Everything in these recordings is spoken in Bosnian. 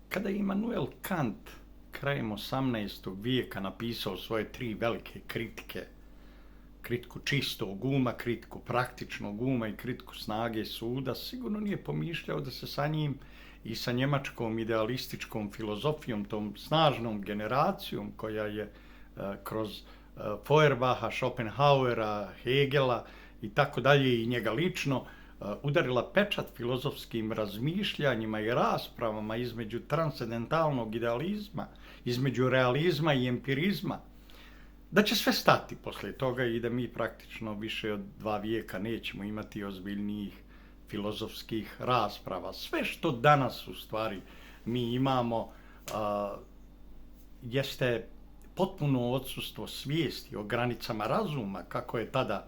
Kada je Immanuel Kant krajem 18. vijeka napisao svoje tri velike kritike, kritiku čistog uma, kritiku praktičnog uma i kritiku snage suda, sigurno nije pomišljao da se sa njim i sa njemačkom idealističkom filozofijom, tom snažnom generacijom koja je kroz Feuerbacha, Schopenhauera, Hegela i tako dalje i njega lično udarila pečat filozofskim razmišljanjima i raspravama između transcendentalnog idealizma, između realizma i empirizma, da će sve stati poslije toga i da mi praktično više od 2 vijeka nećemo imati ozbiljnijih filozofskih rasprava. Sve što danas u stvari mi imamo jeste potpuno odsustvo svijesti o granicama razuma, kako je tada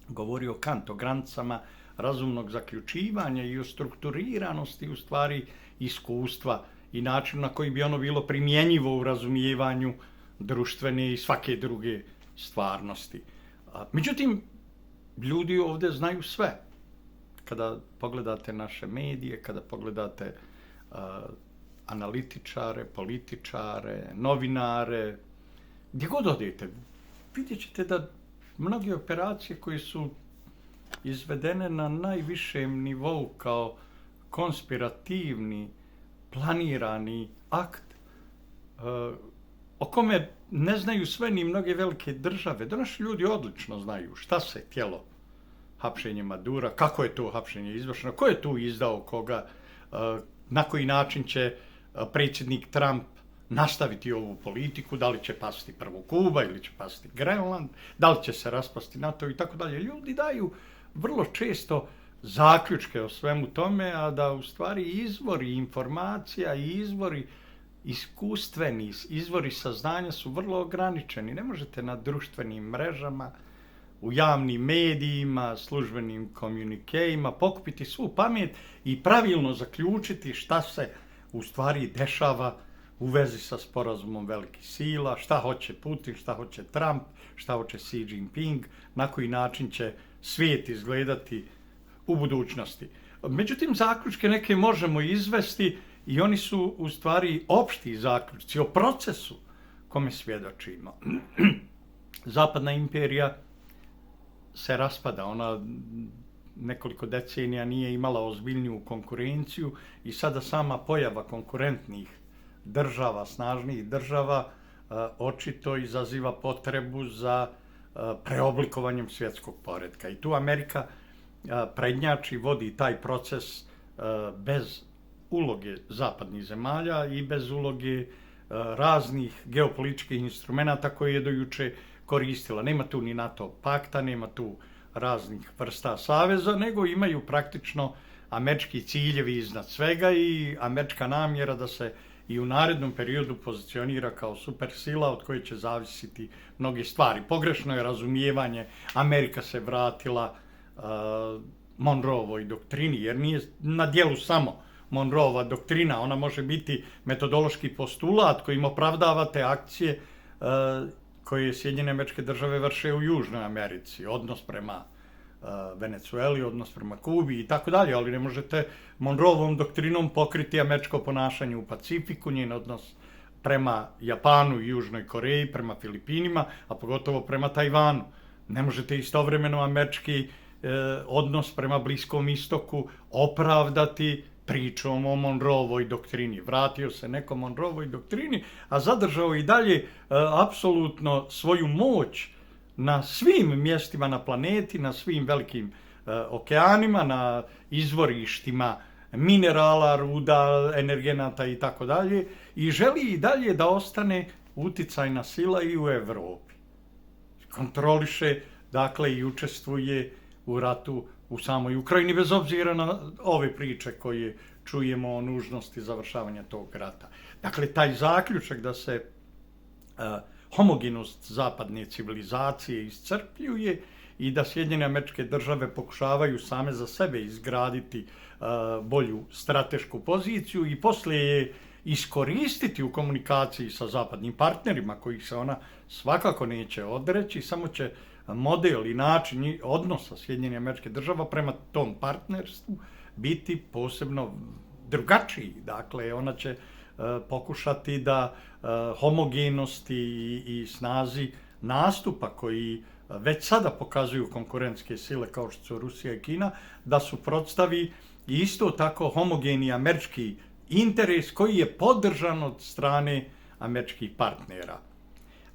govorio Kant, o granicama razumnog zaključivanja i o strukturiranosti u stvari iskustva i načinu na koji bi ono bilo primjenjivo u razumijevanju društvene i svake druge stvarnosti. Međutim, ljudi ovdje znaju sve. Kada pogledate naše medije, kada pogledate analitičare, političare, novinare, gdje god odete, vidjet ćete da mnoge operacije koje su izvedene na najvišem nivou kao konspirativni, planirani akt, o kome ne znaju sve ni mnoge velike države, da naši ljudi odlično znaju šta se htjelo hapšenje Madura, kako je to hapšenje izvršeno, ko je tu izdao koga, na koji način će predsjednik Trump nastaviti ovu politiku, da li će pasti prvo Kuba ili će pasti Grenland, da li će se raspasti NATO i tako dalje. Ljudi daju vrlo često zaključke o svemu tome, a da u stvari izvori informacija i izvori iskustveni, izvori saznanja su vrlo ograničeni. Ne možete na društvenim mrežama, u javnim medijima, službenim komunikeima pokupiti svu pamet i pravilno zaključiti šta se u stvari dešava u vezi sa sporazumom velikih sila, šta hoće Putin, šta hoće Trump, šta hoće Xi Jinping, na koji način će svijet izgledati u budućnosti. Međutim, zaključke neke možemo izvesti i oni su u stvari opšti zaključci o procesu kome svjedočimo. Zapadna imperija se raspada, ona nekoliko decenija nije imala ozbiljniju konkurenciju i sada sama pojava konkurentnih država, snažnijih država, očito izaziva potrebu za preoblikovanjem svjetskog poretka. I tu Amerika prednjači, vodi taj proces bez uloge zapadnih zemalja i bez uloge raznih geopolitičkih instrumenata koje je dojuče koristila. Nema tu ni NATO pakta, nema tu raznih vrsta saveza, nego imaju praktično američki ciljevi iznad svega i američka namjera da se i u narednom periodu pozicionira kao supersila od koje će zavisiti mnoge stvari. Pogrešno je razumijevanje, Amerika se vratila Monroeovoj doktrini, jer nije na djelu samo Monroeova doktrina, ona može biti metodološki postulat kojim opravdavate akcije koje Sjedinjene Američke Države vrše u Južnoj Americi, odnos prema Venecueli, odnos prema Kubi i tako dalje, ali ne možete Monroeovom doktrinom pokriti američko ponašanje u Pacifiku, njen odnos prema Japanu i Južnoj Koreji, prema Filipinima, a pogotovo prema Tajvanu. Ne možete istovremeno američki odnos prema Bliskom istoku opravdati pričom o Monroeovoj doktrini. Vratio se neko Monroeovoj doktrini, a zadržao i dalje apsolutno svoju moć na svim mjestima na planeti, na svim velikim okeanima, na izvorištima minerala, ruda, energenata i tako dalje, i želi i dalje da ostane uticajna sila i u Evropi. Kontroliše, dakle, i učestvuje u ratu u samoj Ukrajini, bez obzira na ove priče koje čujemo o nužnosti završavanja tog rata. Dakle, taj zaključak da se homogenost zapadne civilizacije iscrpljuje i da Sjedinjene Američke Države pokušavaju same za sebe izgraditi bolju stratešku poziciju i poslije je iskoristiti u komunikaciji sa zapadnim partnerima, kojih se ona svakako neće odreći, samo će model i način odnosa Sjedinjenih Američkih Država prema tom partnerstvu biti posebno drugačiji. Dakle, ona će pokušati da homogenosti i snazi nastupa koji već sada pokazuju konkurentske sile kao što su Rusija i Kina, da suprotstavi isto tako homogeni američki interes koji je podržan od strane američkih partnera.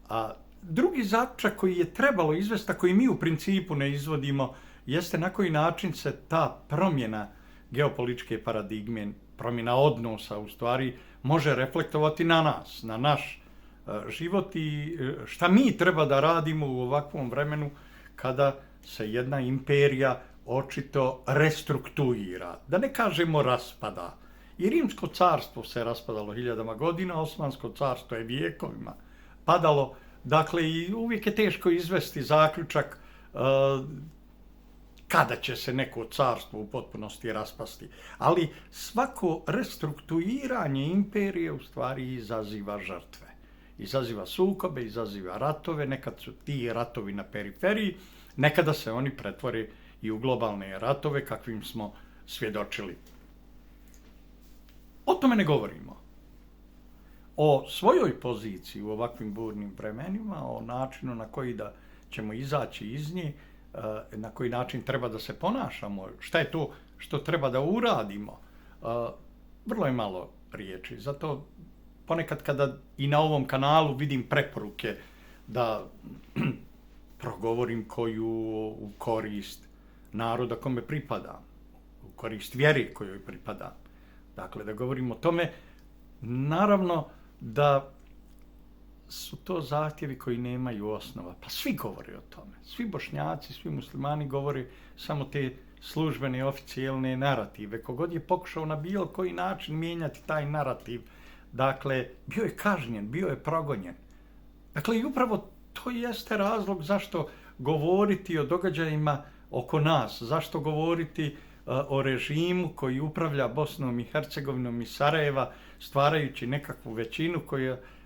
A drugi zaključak koji je trebalo izvesti, a koji mi u principu ne izvodimo, jeste na koji način se ta promjena geopolitičke paradigme, promjena odnosa u stvari može reflektovati na nas, na naš život i šta mi treba da radimo u ovakvom vremenu kada se jedna imperija očito restrukturira, da ne kažemo raspada. I Rimsko carstvo se raspadalo hiljadama godina, Osmansko carstvo je vijekovima padalo, dakle i uvijek je teško izvesti zaključak kada će se neko carstvo u potpunosti raspasti. Ali svako restrukturiranje imperije u stvari izaziva žrtve. Izaziva sukobe, izaziva ratove, nekad su ti ratovi na periferiji, nekada se oni pretvore i u globalne ratove kakvim smo svjedočili. O tome ne govorimo. O svojoj poziciji u ovakvim burnim vremenima, o načinu na koji da ćemo izaći iz nje, na koji način treba da se ponašamo, šta je to što treba da uradimo, vrlo je malo riječi. Zato ponekad kada i na ovom kanalu vidim preporuke da progovorim koju u korist naroda kome pripada, u korist vjeri kojoj pripada. Dakle, da govorim o tome, naravno da su to zahtjevi koji nemaju osnova. Pa svi govore o tome. Svi Bošnjaci, svi muslimani govore samo te službene, oficijelne narative. Kogod je pokušao na bilo koji način mijenjati taj narativ, dakle, bio je kažnjen, bio je progonjen. Dakle, i upravo to jeste razlog zašto govoriti o događajima oko nas, zašto govoriti o režimu koji upravlja Bosnom i Hercegovinom i Sarajeva, stvarajući nekakvu većinu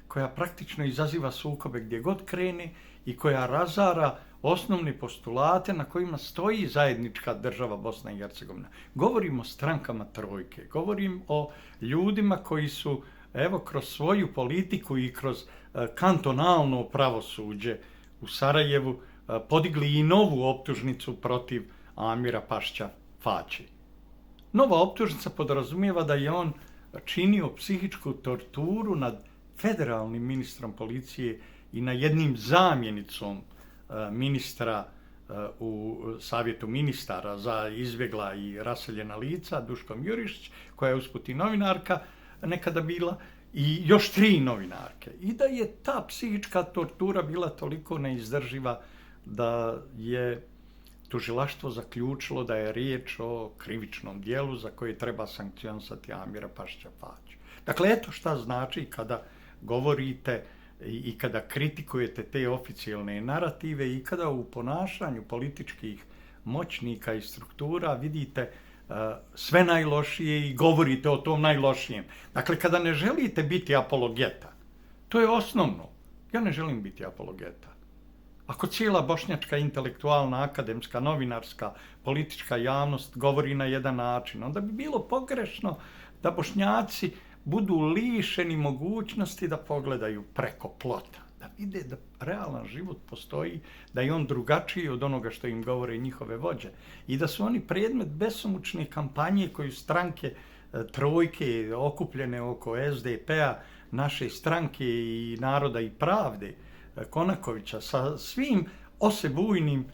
koja praktično izaziva sukobe gdje god krene i koja razara osnovne postulate na kojima stoji zajednička država Bosna i Hercegovina. Govorim o strankama trojke, govorim o ljudima koji su, evo, kroz svoju politiku i kroz kantonalno pravosuđe u Sarajevu podigli i novu optužnicu protiv Amira Pašća Faći. Nova optužnica podrazumijeva da je on činio psihičku torturu nad federalnim ministrom policije i na jednim zamjenicom ministra u Savjetu ministara za izbjegla i raseljena lica, Duškom Jurišić, koja je usput i novinarka nekada bila, i još 3 novinarke. I da je ta psihička tortura bila toliko neizdrživa da je tužilaštvo zaključilo da je riječ o krivičnom dijelu za koje treba sankcionisati Amira Pašća Faću. Dakle, eto šta znači kada govorite i kada kritikujete te oficijalne narative i kada u ponašanju političkih moćnika i struktura vidite sve najlošije i govorite o tom najlošijem. Dakle, kada ne želite biti apologeta, to je osnovno. Ja ne želim biti apologeta. Ako cijela bošnjačka intelektualna, akademska, novinarska, politička javnost govori na jedan način, onda bi bilo pogrešno da Bošnjaci budu lišeni mogućnosti da pogledaju preko plota, da vide da realan život postoji, da je on drugačiji od onoga što im govore njihove vođe i da su oni predmet besomučne kampanje koju stranke trojke okupljene oko SDP-a, naše stranke i Naroda i pravde, Konakovića, sa svim osebujnim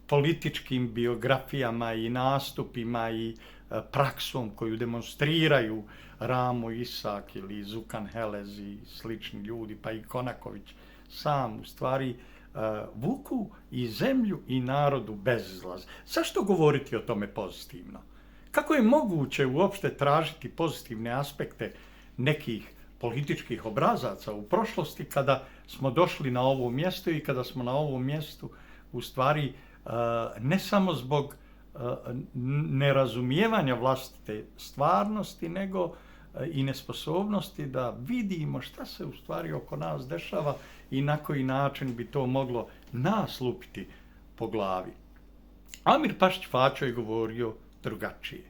političkim biografijama i nastupima i praksom koju demonstriraju Ramo Isak ili Zukan Helez i slični ljudi, pa i Konaković sam, u stvari vuku i zemlju i narodu bezizlaz. Zašto govoriti o tome pozitivno? Kako je moguće uopšte tražiti pozitivne aspekte nekih političkih obrazaca u prošlosti kada smo došli na ovo mjesto i kada smo na ovom mjestu u stvari ne samo zbog nerazumijevanja vlastite stvarnosti, nego i nesposobnosti da vidimo šta se u stvari oko nas dešava i na koji način bi to moglo nas lupiti po glavi. Amir Pašić Faćo je govorio drugačije.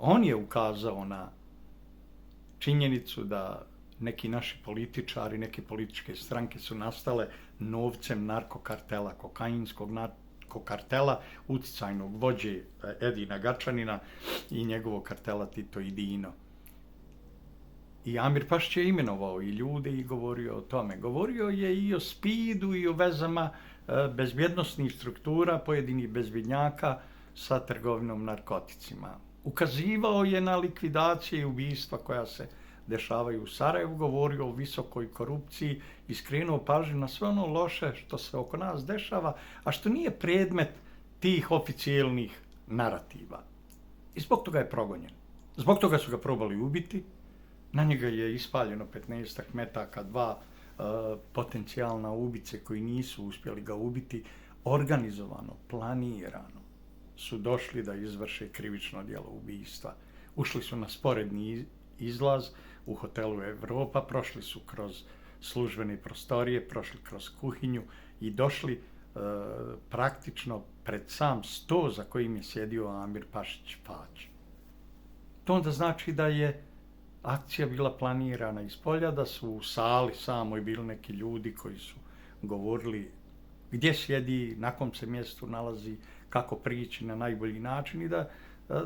On je ukazao na činjenicu da neki naši političari, neke političke stranke su nastale novcem narkokartela, kokainskog narkokartela, uticajnog vođe Edina Gačanina i njegovog kartela Tito i Dino. I Amir Pašić je imenovao i ljude i govorio o tome. Govorio je i o spidu i o vezama bezbjednosnih struktura pojedinih bezbjednjaka sa trgovinom narkoticima. Ukazivao je na likvidacije i ubistva koja se dešavaju u Sarajevu, govorio o visokoj korupciji i skrenuo pažnju na sve ono loše što se oko nas dešava, a što nije predmet tih oficijelnih narativa. I zbog toga je progonjen. Zbog toga su ga probali ubiti. Na njega je ispaljeno 15 metaka, 2 potencijalna ubice koji nisu uspjeli ga ubiti, organizovano, planirano su došli da izvrše krivično djelo ubistva. Ušli su na sporedni izlaz u hotelu Evropa, prošli su kroz službene prostorije, prošli kroz kuhinju i došli praktično pred sam sto za kojim je sjedio Amir Pašić Fać. To onda znači da je akcija bila planirana ispolja, da su u sali samoj bili neki ljudi koji su govorili gdje sjedi, na kom se mjestu nalazi, kako prići na najbolji način i da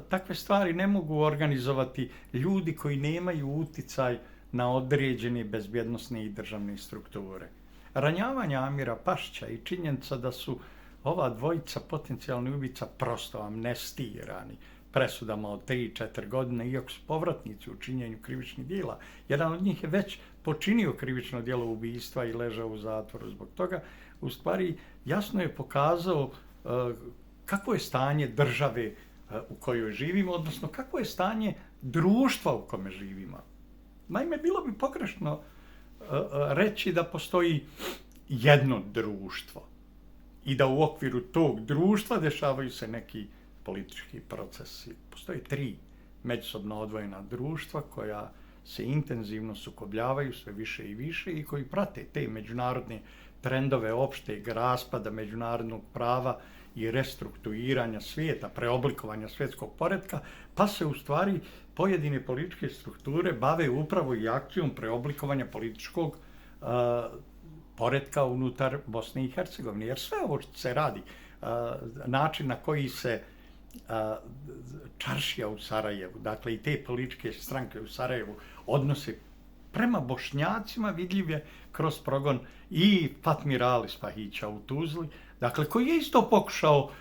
takve stvari ne mogu organizovati ljudi koji nemaju uticaj na određene bezbjednosne i državne strukture. Ranjavanja Amira Pašića i činjenica da su ova dvojica potencijalni ubica prosto amnestirani presudama od 3-4 godine, iako su povratnici u činjenju krivičnih djela. Jedan od njih je već počinio krivično djelo ubistva i ležao u zatvoru zbog toga. U stvari, jasno je pokazao kakvo je stanje države u kojoj živimo, odnosno kakvo je stanje društva u kome živimo. Naime, bilo bi pogrešno reći da postoji jedno društvo i da u okviru tog društva dešavaju se neki politički procesi. Postoje 3 međusobno odvojena društva koja se intenzivno sukobljavaju sve više i više i koji prate te međunarodne trendove opšteg raspada međunarodnog prava i restrukturiranja svijeta, preoblikovanja svjetskog poretka, pa se u stvari pojedine političke strukture bave upravo i akcijom preoblikovanja političkog poretka unutar Bosne i Hercegovine. Jer sve ovo što se radi, način na koji se čaršija u Sarajevu, dakle i te političke stranke u Sarajevu odnose prema Bošnjacima, vidljiv je kroz progon i Fatmira Ali Spahića u Tuzli, dakle koji je isto pokušao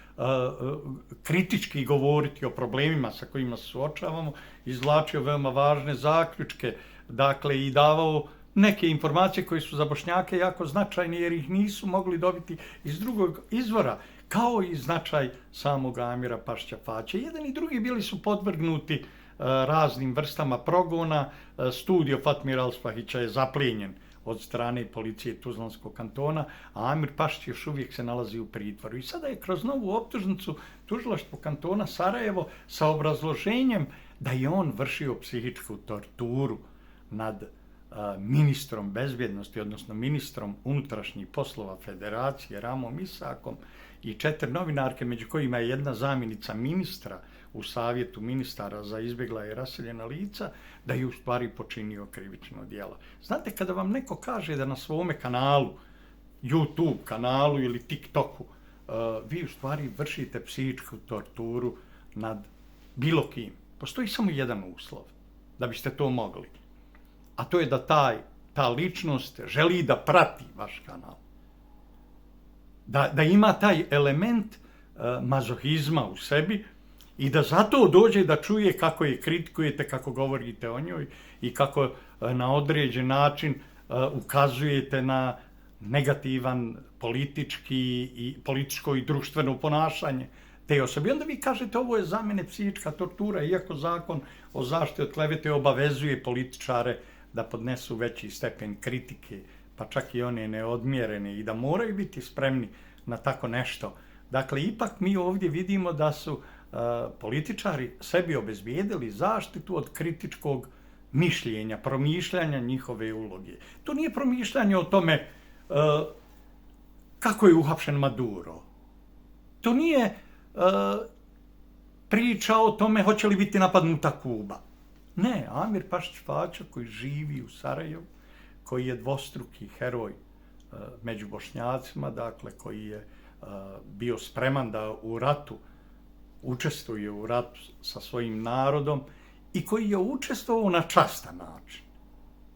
kritički govoriti o problemima sa kojima se suočavamo, izvlačio veoma važne zaključke, dakle i davao neke informacije koje su za Bošnjake jako značajne jer ih nisu mogli dobiti iz drugog izvora, kao i značaj samog Amira Pašića Faća. Jedan i drugi bili su podvrgnuti raznim vrstama progona. Studio Fatmira Al-Spahića je zaplijenjen od strane policije Tuzlanskog kantona, a Amir Pašić još uvijek se nalazi u pritvoru. I sada je kroz novu optužnicu tužilaštvo kantona Sarajevo sa obrazloženjem da je on vršio psihičku torturu nad ministrom bezbjednosti, odnosno ministrom unutrašnjih poslova Federacije Ramom Isakom i 4 novinarke, među kojima je jedna zamjenica ministra u savjetu ministara za izbjegla i raseljena lica, da je u stvari počinio krivično djelo. Znate, kada vam neko kaže da na svome kanalu, YouTube kanalu ili TikToku, vi u stvari vršite psihičku torturu nad bilo kim, postoji samo jedan uslov da biste to mogli. A to je da ta ličnost želi da prati vaš kanal. Da ima taj element mazohizma u sebi i da zato dođe da čuje kako je kritikujete, kako govorite o njoj i kako na određen način ukazujete na negativan političko i društveno ponašanje te osobe. I onda vi kažete ovo je za mene psihička tortura, iako zakon o zaštiti od klevete obavezuje političare da podnesu veći stepen kritike, pa čak i one neodmjerene i da moraju biti spremni na tako nešto. Dakle, ipak mi ovdje vidimo da su političari sebi obezbijedili zaštitu od kritičkog mišljenja, promišljanja njihove uloge. To nije promišljanje o tome kako je uhapšen Maduro. To nije priča o tome hoće li biti napadnuta Kuba. Ne, Amir Pašić Faćo koji živi u Sarajevu, koji je dvostruki heroj među Bošnjacima, dakle koji je bio spreman da u ratu učestvuje u ratu sa svojim narodom i koji je učestvovao na častan način.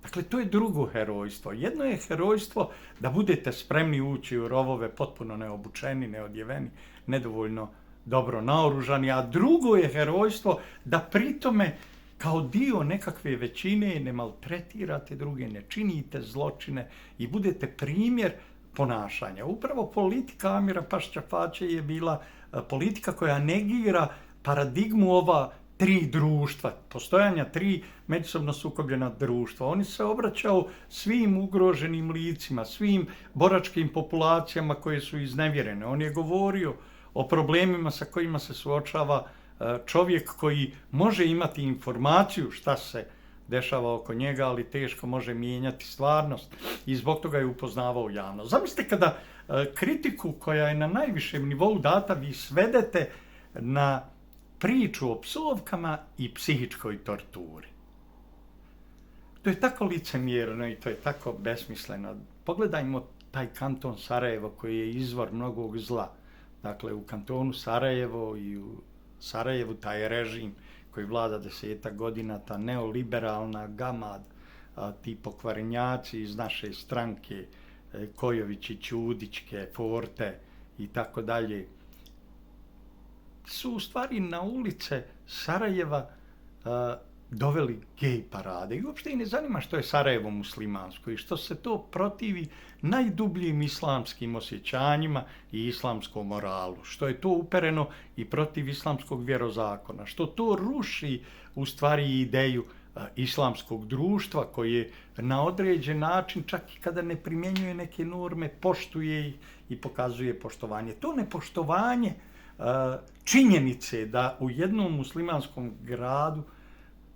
Dakle, to je drugo herojstvo. Jedno je herojstvo da budete spremni ući u rovove potpuno neobučeni, neodjeveni, nedovoljno dobro naoružani, a drugo je herojstvo da pritome kao dio nekakve većine ne maltretirate druge, ne činite zločine i budete primjer ponašanja. Upravo politika Amira Pašića Faće je bila politika koja negira paradigmu ova tri društva, postojanja tri međusobno sukobljena društva. On se obraćao svim ugroženim licima, svim boračkim populacijama koje su iznevjerene. On je govorio o problemima sa kojima se suočava čovjek koji može imati informaciju šta se dešava oko njega, ali teško može mijenjati stvarnost i zbog toga je upoznavao javnost. Zamislite kada kritiku koja je na najvišem nivou data vi svedete na priču o psovkama i psihičkoj torturi. To je tako licemjerno i to je tako besmisleno. Pogledajmo taj kanton Sarajevo koji je izvor mnogog zla. Dakle, u kantonu Sarajevo i u Sarajevu taj režim koji vlada 10 godina, ta neoliberalna gamad, ti pokvarenjaci iz naše stranke, Kojovići, Ćudićke, Forte i tako dalje, su u stvari na ulice Sarajeva doveli gej parade. I uopšte i ne zanima što je Sarajevo muslimansko i što se to protivi najdubljim islamskim osjećanjima i islamskom moralu. Što je to upereno i protiv islamskog vjerozakona. Što to ruši u stvari ideju islamskog društva koje na određen način, čak i kada ne primjenjuje neke norme, poštuje ih i pokazuje poštovanje. To nepoštovanje činjenice da u jednom muslimanskom gradu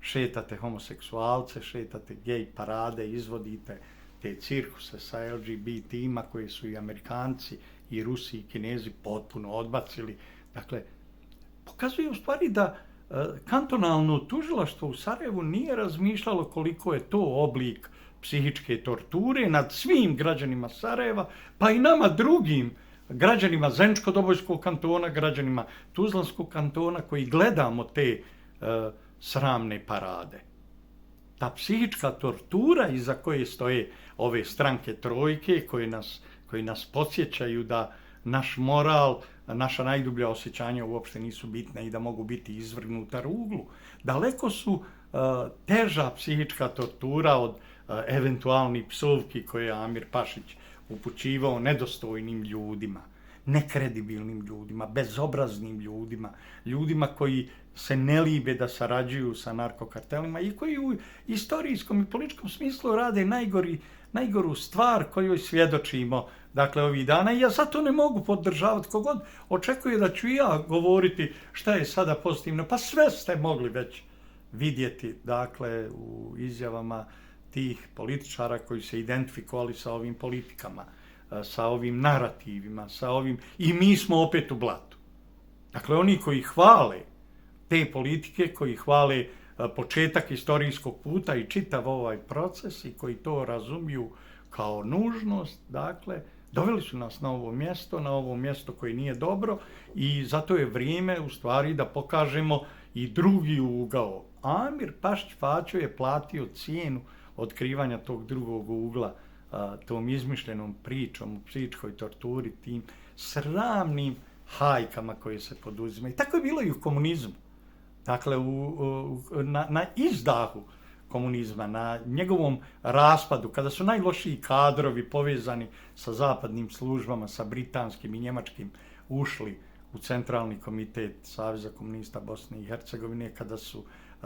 šetate homoseksualce, šetate gej parade, izvodite te cirkuse sa LGBT-ima koje su i Amerikanci, i Rusi, i Kinezi potpuno odbacili. Dakle, pokazuje u stvari da kantonalno tužilaštvo u Sarajevu nije razmišljalo koliko je to oblik psihičke torture nad svim građanima Sarajeva, pa i nama drugim građanima Zeničko-Dobojskog kantona, građanima Tuzlanskog kantona koji gledamo te sramne parade. Ta psihička tortura iza koje stoje ove stranke trojke koji nas podsjećaju da naš moral, naša najdublja osjećanja uopšte nisu bitne i da mogu biti izvrgnuta ruglu. Daleko su teža psihička tortura od eventualnih psovki koje je Amir Pašić upućivao nedostojnim ljudima, nekredibilnim ljudima, bezobraznim ljudima, ljudima koji se ne libe da sarađuju sa narkokartelima i koji u istorijskom i političkom smislu rade najgoru stvar kojoj svjedočimo dakle ovih dana i ja zato ne mogu podržavati kogod očekuje da ću ja govoriti šta je sada pozitivno. Pa sve ste mogli već vidjeti dakle u izjavama tih političara koji se identifikovali sa ovim politikama, sa ovim narativima, sa ovim i mi smo opet u blatu. Dakle, oni koji hvale te politike, koji hvale početak istorijskog puta i čitav ovaj proces i koji to razumiju kao nužnost, dakle, doveli su nas na ovo mjesto koje nije dobro i zato je vrijeme u stvari da pokažemo i drugi ugao. Amir Pašić Faćo je platio cijenu otkrivanja tog drugog ugla, tom izmišljenom pričom o psihičkoj torturi, tim sramnim hajkama koje se poduzimaju. I tako je bilo i u komunizmu. Dakle, na izdahu komunizma, na njegovom raspadu, kada su najlošiji kadrovi povezani sa zapadnim službama, sa britanskim i njemačkim, ušli u Centralni komitet Saveza komunista Bosne i Hercegovine, kada su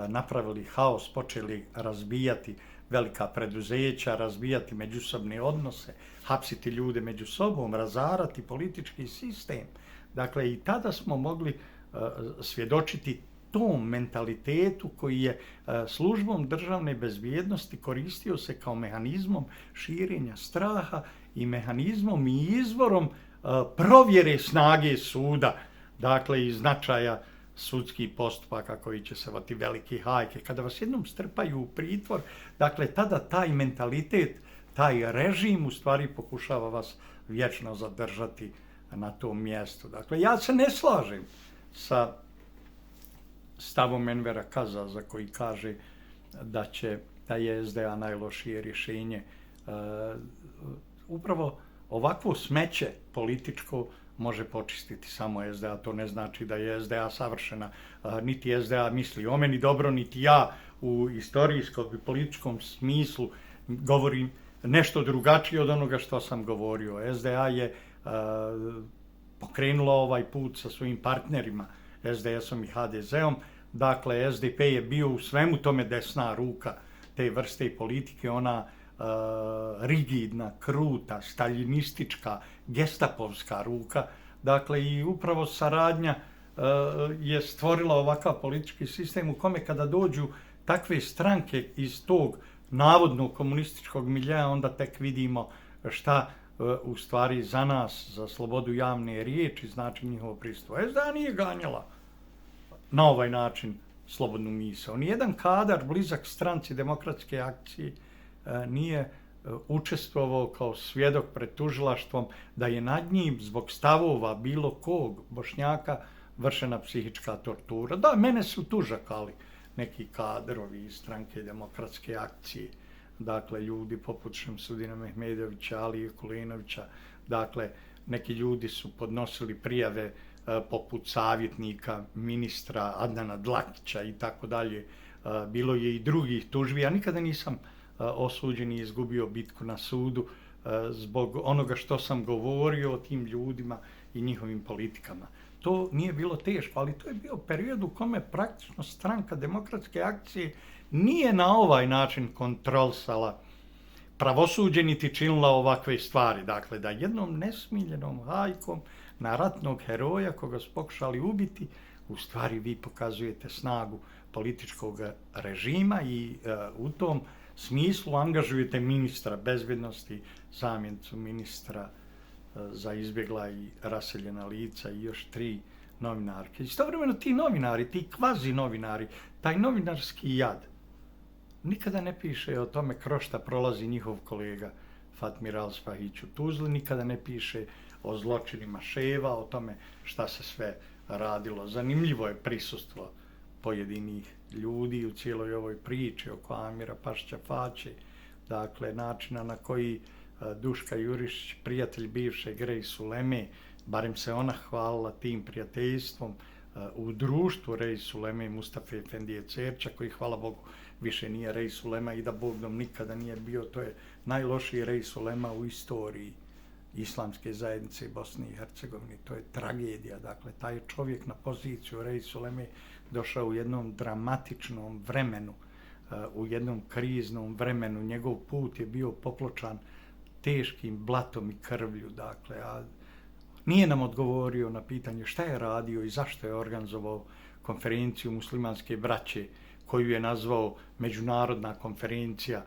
napravili haos, počeli razbijati velika preduzeća, razbijati međusobne odnose, hapsiti ljude među sobom, razarati politički sistem. Dakle, i tada smo mogli svjedočiti tom mentalitetu koji je službom državne bezbjednosti koristio se kao mehanizmom širenja straha i mehanizmom i izvorom provjere snage suda, dakle i značaja sudskih postupaka koji će se voditi, velike hajke, kada vas jednom strpaju u pritvor, dakle, tada taj mentalitet, taj režim u stvari pokušava vas vječno zadržati na tom mjestu. Dakle, ja se ne slažem sa stavom Envera Kazaza koji kaže da je SDA najlošije rješenje. Upravo ovakvo smeće političko može počistiti samo SDA. To ne znači da je SDA savršena, niti SDA misli o meni dobro, niti ja u istorijskom i političkom smislu govorim nešto drugačije od onoga što sam govorio. SDA je pokrenula ovaj put sa svojim partnerima, SDS-om i HDZ-om. Dakle, SDP je bio u svemu tome desna ruka te vrste politike, ona rigidna, kruta, staljinistička, gestapovska ruka. Dakle, i upravo saradnja je stvorila ovakav politički sistem u kome kada dođu takve stranke iz tog navodno komunističkog miljeja, onda tek vidimo šta u stvari za nas, za slobodu javne riječi, znači njihovo prisustvo. SDA nije ganjala na ovaj način slobodnu misao. Nijedan kadar blizak stranci Demokratske akcije nije učestvovao kao svjedok pred tužilaštvom da je nad njim zbog stavova bilo kog Bošnjaka vršena psihička tortura. Da, mene su tužakali neki kadrovi iz stranke Demokratske akcije. Dakle, ljudi poput Šemsudina Mehmedovića, Alije Kulenovića, dakle, neki ljudi su podnosili prijave poput savjetnika, ministra Adnana Dlakića i tako dalje. Bilo je i drugih tužbi. Ja nikada nisam osuđen i izgubio bitku na sudu zbog onoga što sam govorio o tim ljudima i njihovim politikama. To nije bilo teško, ali to je bio period u kome praktično stranka Demokratske akcije nije na ovaj način kontrolisala pravosuđe niti činila ovakve stvari. Dakle, da jednom nesmiljenom hajkom na ratnog heroja koga su pokušali ubiti, u stvari vi pokazujete snagu političkog režima i u tom smislu angažujete ministra bezbjednosti, zamjenicu ministra za izbjegla i raseljena lica i još 3 novinarke. Istovremeno ti novinari, ti kvazi novinari, taj novinarski jad, nikada ne piše o tome kroz šta prolazi njihov kolega Fatmir Al-Spahić u Tuzli, nikada ne piše o zločinima Ševa, o tome šta se sve radilo. Zanimljivo je prisustvo pojedinih ljudi u cijeloj ovoj priči oko Amira Pašića Faće, dakle načina na koji Duška Jurišić, prijatelj bivšeg Reis Uleme, barem se ona hvalila tim prijateljstvom u društvu Reis Uleme i Mustafa Efendije Cerča, koji, hvala Bogu, više nije Reis Ulema i da Bogdom nikada nije bio. To je najlošiji Reis Ulema u istoriji islamske zajednice Bosne i Hercegovine. To je tragedija. Dakle, taj čovjek na poziciju Reis Uleme došao u jednom dramatičnom vremenu, u jednom kriznom vremenu. Njegov put je bio popločan teškim blatom i krvlju. Dakle, a nije nam odgovorio na pitanje šta je radio i zašto je organizovao konferenciju muslimanske braće, koju je nazvao Međunarodna konferencija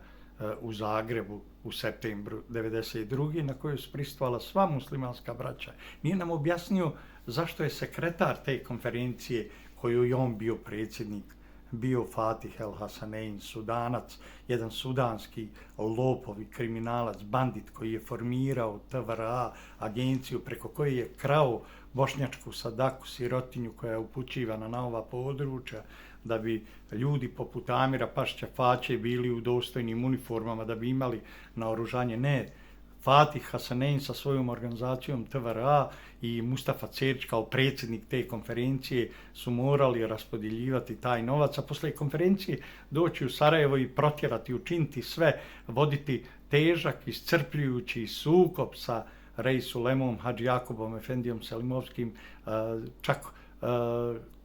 u Zagrebu u septembru 1992. na kojoj su prisustvovala sva muslimanska braća. Nije nam objasnio zašto je sekretar te konferencije, koju je on bio predsjednik, bio Fatih El Hasanein, Sudanac, jedan sudanski lopov i kriminalac, bandit koji je formirao TVRA, agenciju preko koje je krao bošnjačku sadaku, sirotinju koja je upućivana na ova područja, da bi ljudi poput Amira Pašića Faće bili u dostojnim uniformama, da bi imali naoružanje. Ne, Fatih Hasanein sa svojom organizacijom TVRA i Mustafa Cerč kao predsjednik te konferencije su morali raspodjeljivati taj novac, a posle konferencije doći u Sarajevo i protjerati, učiniti sve, voditi težak, iscrpljujući sukob sa Reis Ulemom, Hadži Jakubom, Efendijom Selimovskim, čak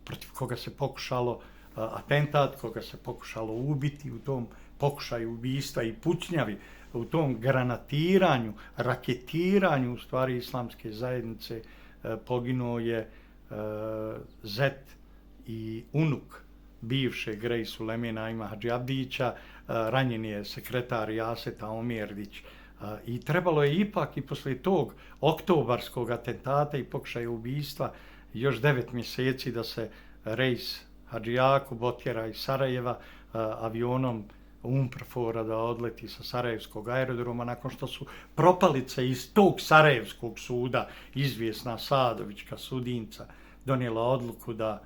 protiv koga se pokušalo atentat, koga se pokušalo ubiti u tom pokušaju ubistva i pucnjavi, u tom granatiranju, raketiranju u stvari islamske zajednice poginuo je zet i unuk bivšeg Reis Uleme Naima Hadži Abdića, ranjen je sekretar Jaseta Omjerdić i trebalo je ipak i poslije tog oktobarskog atentata i pokušaja ubistva još 9 mjeseci da se rejs Hadži Jakub otjera iz Sarajeva avionom Umprofora da odleti sa Sarajevskog aerodroma nakon što su propalice iz tog Sarajevskog suda, izvjesna Sadovićka sudinca, donijela odluku da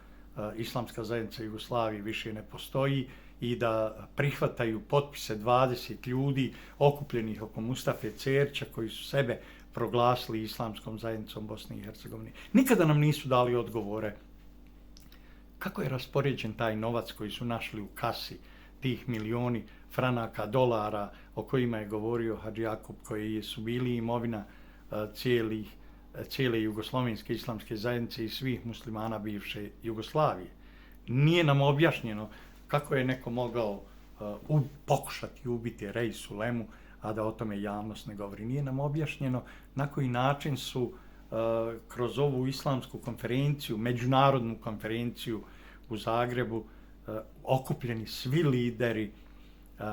Islamska zajednica Jugoslavije više ne postoji i da prihvataju potpise 20 ljudi okupljenih oko Mustafe Cerća koji su sebe proglasili Islamskom zajednicom Bosne i Hercegovine. Nikada nam nisu dali odgovore kako je raspoređen taj novac koji su našli u kasi, tih milioni franaka, dolara o kojima je govorio Hadži Jakub, koji su bili imovina cijele Jugoslovenske islamske zajednice i svih muslimana bivše Jugoslavije. Nije nam objašnjeno kako je neko mogao pokušati ubiti Rejs Ulemu, a da o tome javnost ne govori. Nije nam objašnjeno na koji način su kroz ovu islamsku konferenciju, međunarodnu konferenciju u Zagrebu, okupljeni svi lideri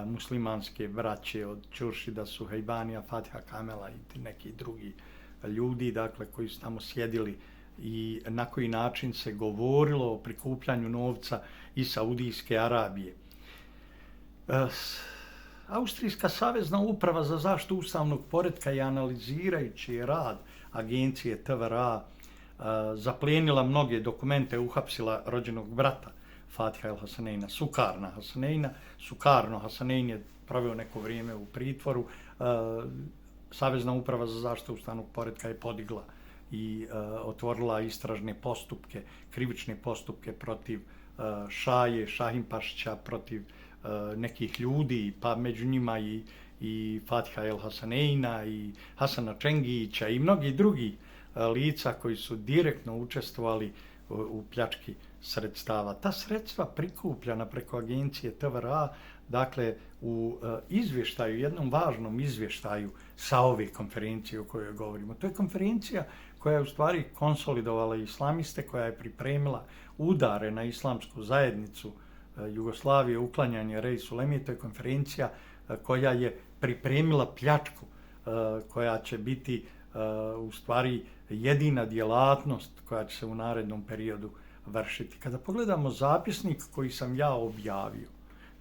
muslimanske braće od Ćuršida Suhejbanija, Fatiha Kamela i neki drugi ljudi, dakle, koji su tamo sjedili, i na koji način se govorilo o prikupljanju novca iz Saudijske Arabije. Austrijska savezna uprava za zaštitu ustavnog poretka je, analizirajući rad agencije TVRA, zaplijenila mnoge dokumente, uhapsila rođenog brata Fatiha El Hasaneina, Sukarno Hasanein je proveo neko vrijeme u pritvoru. Savezna uprava za zaštitu ustavnog poretka je podigla i otvorila istražne postupke, krivične postupke protiv Šaje, Šahimpašića, protiv nekih ljudi, pa među njima i Fatiha El Hasaneina i Hasana Čengića i mnogi drugi lica koji su direktno učestvovali u pljački sredstava. Ta sredstva prikupljena preko agencije TVRA, dakle, u izvještaju, jednom važnom izvještaju sa ove konferencije o kojoj govorimo. To je konferencija koja je u stvari konsolidovala islamiste, koja je pripremila udare na islamsku zajednicu Jugoslavije, uklanjanje Rejs Ulemije. To je konferencija koja je pripremila pljačku, koja će biti u stvari jedina djelatnost koja će se u narednom periodu vršiti. Kada pogledamo zapisnik koji sam ja objavio,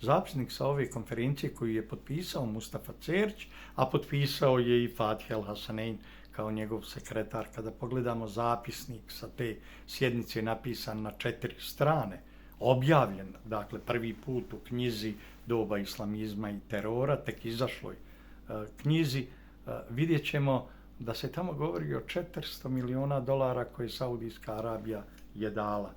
zapisnik sa ove konferencije koju je potpisao Mustafa Cerć, a potpisao je i Fatih El Hasanein kao njegov sekretar. Kada pogledamo zapisnik sa te sjednice, napisan na 4 strane, objavljen, dakle, prvi put u knjizi Doba islamizma i terora, tek izašloj knjizi, vidjet ćemo da se tamo govori o $400 miliona koje Saudijska Arabija je dala.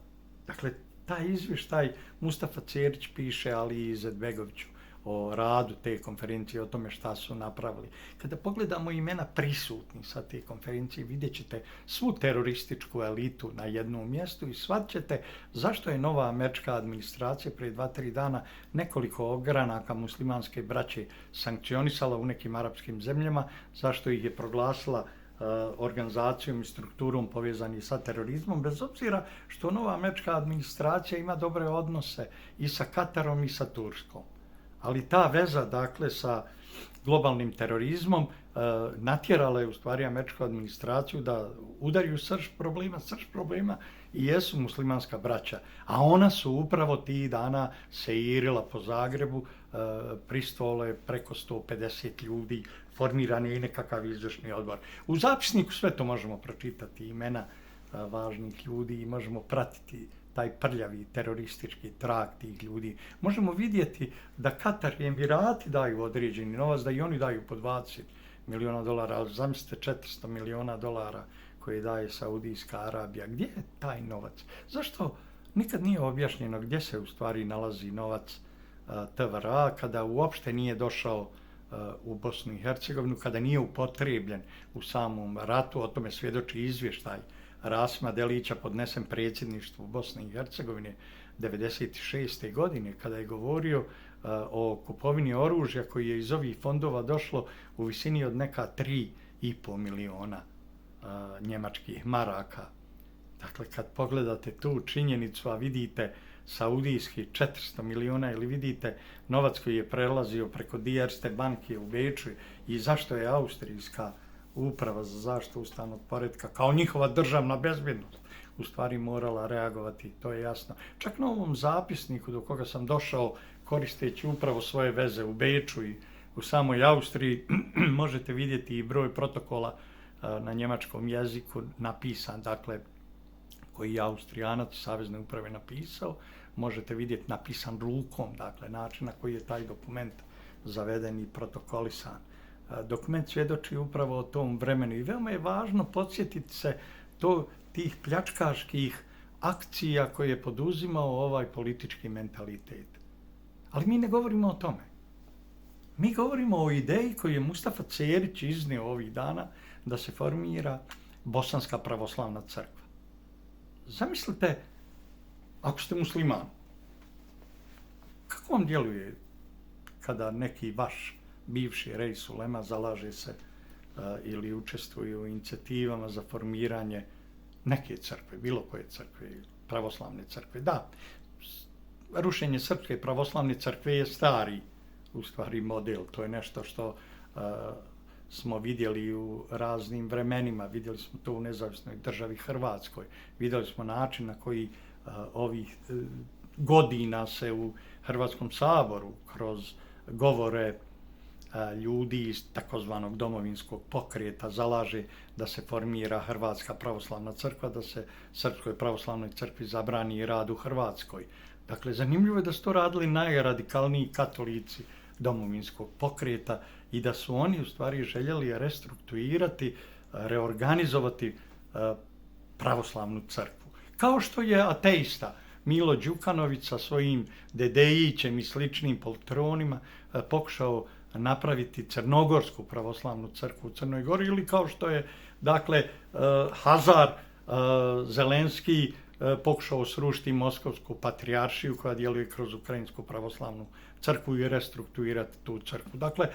Dakle, taj izvještaj Mustafa Cerć piše Ali Izetbegoviću o radu te konferencije, o tome šta su napravili. Kada pogledamo imena prisutnih sa te konferencije, vidjet ćete svu terorističku elitu na jednom mjestu i shvatit ćete zašto je nova američka administracija prije 2-3 dana nekoliko ogranaka muslimanske braće sankcionisala u nekim arapskim zemljama, zašto ih je proglasila organizacijom i strukturom povezani sa terorizmom, bez obzira što nova američka administracija ima dobre odnose i sa Katarom i sa Turskom. Ali ta veza, dakle, sa globalnim terorizmom natjerala je u stvari američku administraciju da udari u srž problema i jesu muslimanska braća. A ona su upravo tih dana seirila po Zagrebu, pristovalo preko 150 ljudi, formiran je i nekakav izvršni odbor. U zapisniku sve to možemo pročitati, imena važnih ljudi, i možemo pratiti taj prljavi teroristički trag tih ljudi. Možemo vidjeti da Katar i Emirati daju određeni novac, da i oni daju po $20 miliona, ali zamislite $400 miliona koje daje Saudijska Arabija. Gdje je taj novac? Zašto nikad nije objašnjeno gdje se u stvari nalazi novac TVRA, kada uopšte nije došao u Bosnu i Hercegovinu, kada nije upotrebljen u samom ratu? O tome svjedoči izvještaj Rasima Delića podnesen predsjedništvu Bosne i Hercegovine 1996. godine, kada je govorio o kupovini oružja koji je iz ovih fondova došlo u visini od neka 3,5 miliona njemačkih maraka. Dakle, kad pogledate tu činjenicu, a vidite saudijski 400 miliona ili vidite novac koji je prelazio preko Erste banke u Beču i zašto je austrijska Uprava za zaštitu ustavnog poretka, kao njihova državna bezbjednost, u stvari morala reagovati, to je jasno. Čak na ovom zapisniku do koga sam došao koristeći upravo svoje veze u Beču i u samoj Austriji, možete vidjeti i broj protokola na njemačkom jeziku napisan, dakle, koji je Austrijanac Savezne uprave napisao, možete vidjeti napisan rukom, dakle, način na koji je taj dokument zaveden i protokolisan. Dokument svjedoči upravo o tom vremenu i veoma je važno podsjetiti se tih pljačkaških akcija koje je poduzimao ovaj politički mentalitet. Ali mi ne govorimo o tome. Mi govorimo o ideji koju je Mustafa Cerić iznio ovih dana da se formira Bosanska pravoslavna crkva. Zamislite, ako ste musliman, kako vam djeluje kada neki vaš bivši reis ulema zalaže se ili učestvuje u inicijativama za formiranje neke crkve, bilo koje crkve, pravoslavne crkve? Da, rušenje Srpske pravoslavne crkve je stari, u stvari, model. To je nešto što smo vidjeli u raznim vremenima. Vidjeli smo to u nezavisnoj državi Hrvatskoj. Vidjeli smo način na koji ovih godina se u Hrvatskom saboru kroz govore ljudi iz takozvanog domovinskog pokreta zalaže da se formira Hrvatska pravoslavna crkva, da se Srpskoj pravoslavnoj crkvi zabrani rad u Hrvatskoj. Dakle, zanimljivo je da su to radili najradikalniji katolici domovinskog pokreta i da su oni u stvari željeli restrukturirati, reorganizovati pravoslavnu crkvu. Kao što je ateista Milo Đukanović sa svojim Dedejićem i sličnim poltronima pokušao napraviti Crnogorsku pravoslavnu crkvu u Crnoj Gori, ili kao što je, dakle, Hazar Zelenski pokušao srušiti Moskovsku patrijaršiju koja djeluje kroz Ukrajinsku pravoslavnu crkvu i restrukturirati tu crkvu. Dakle,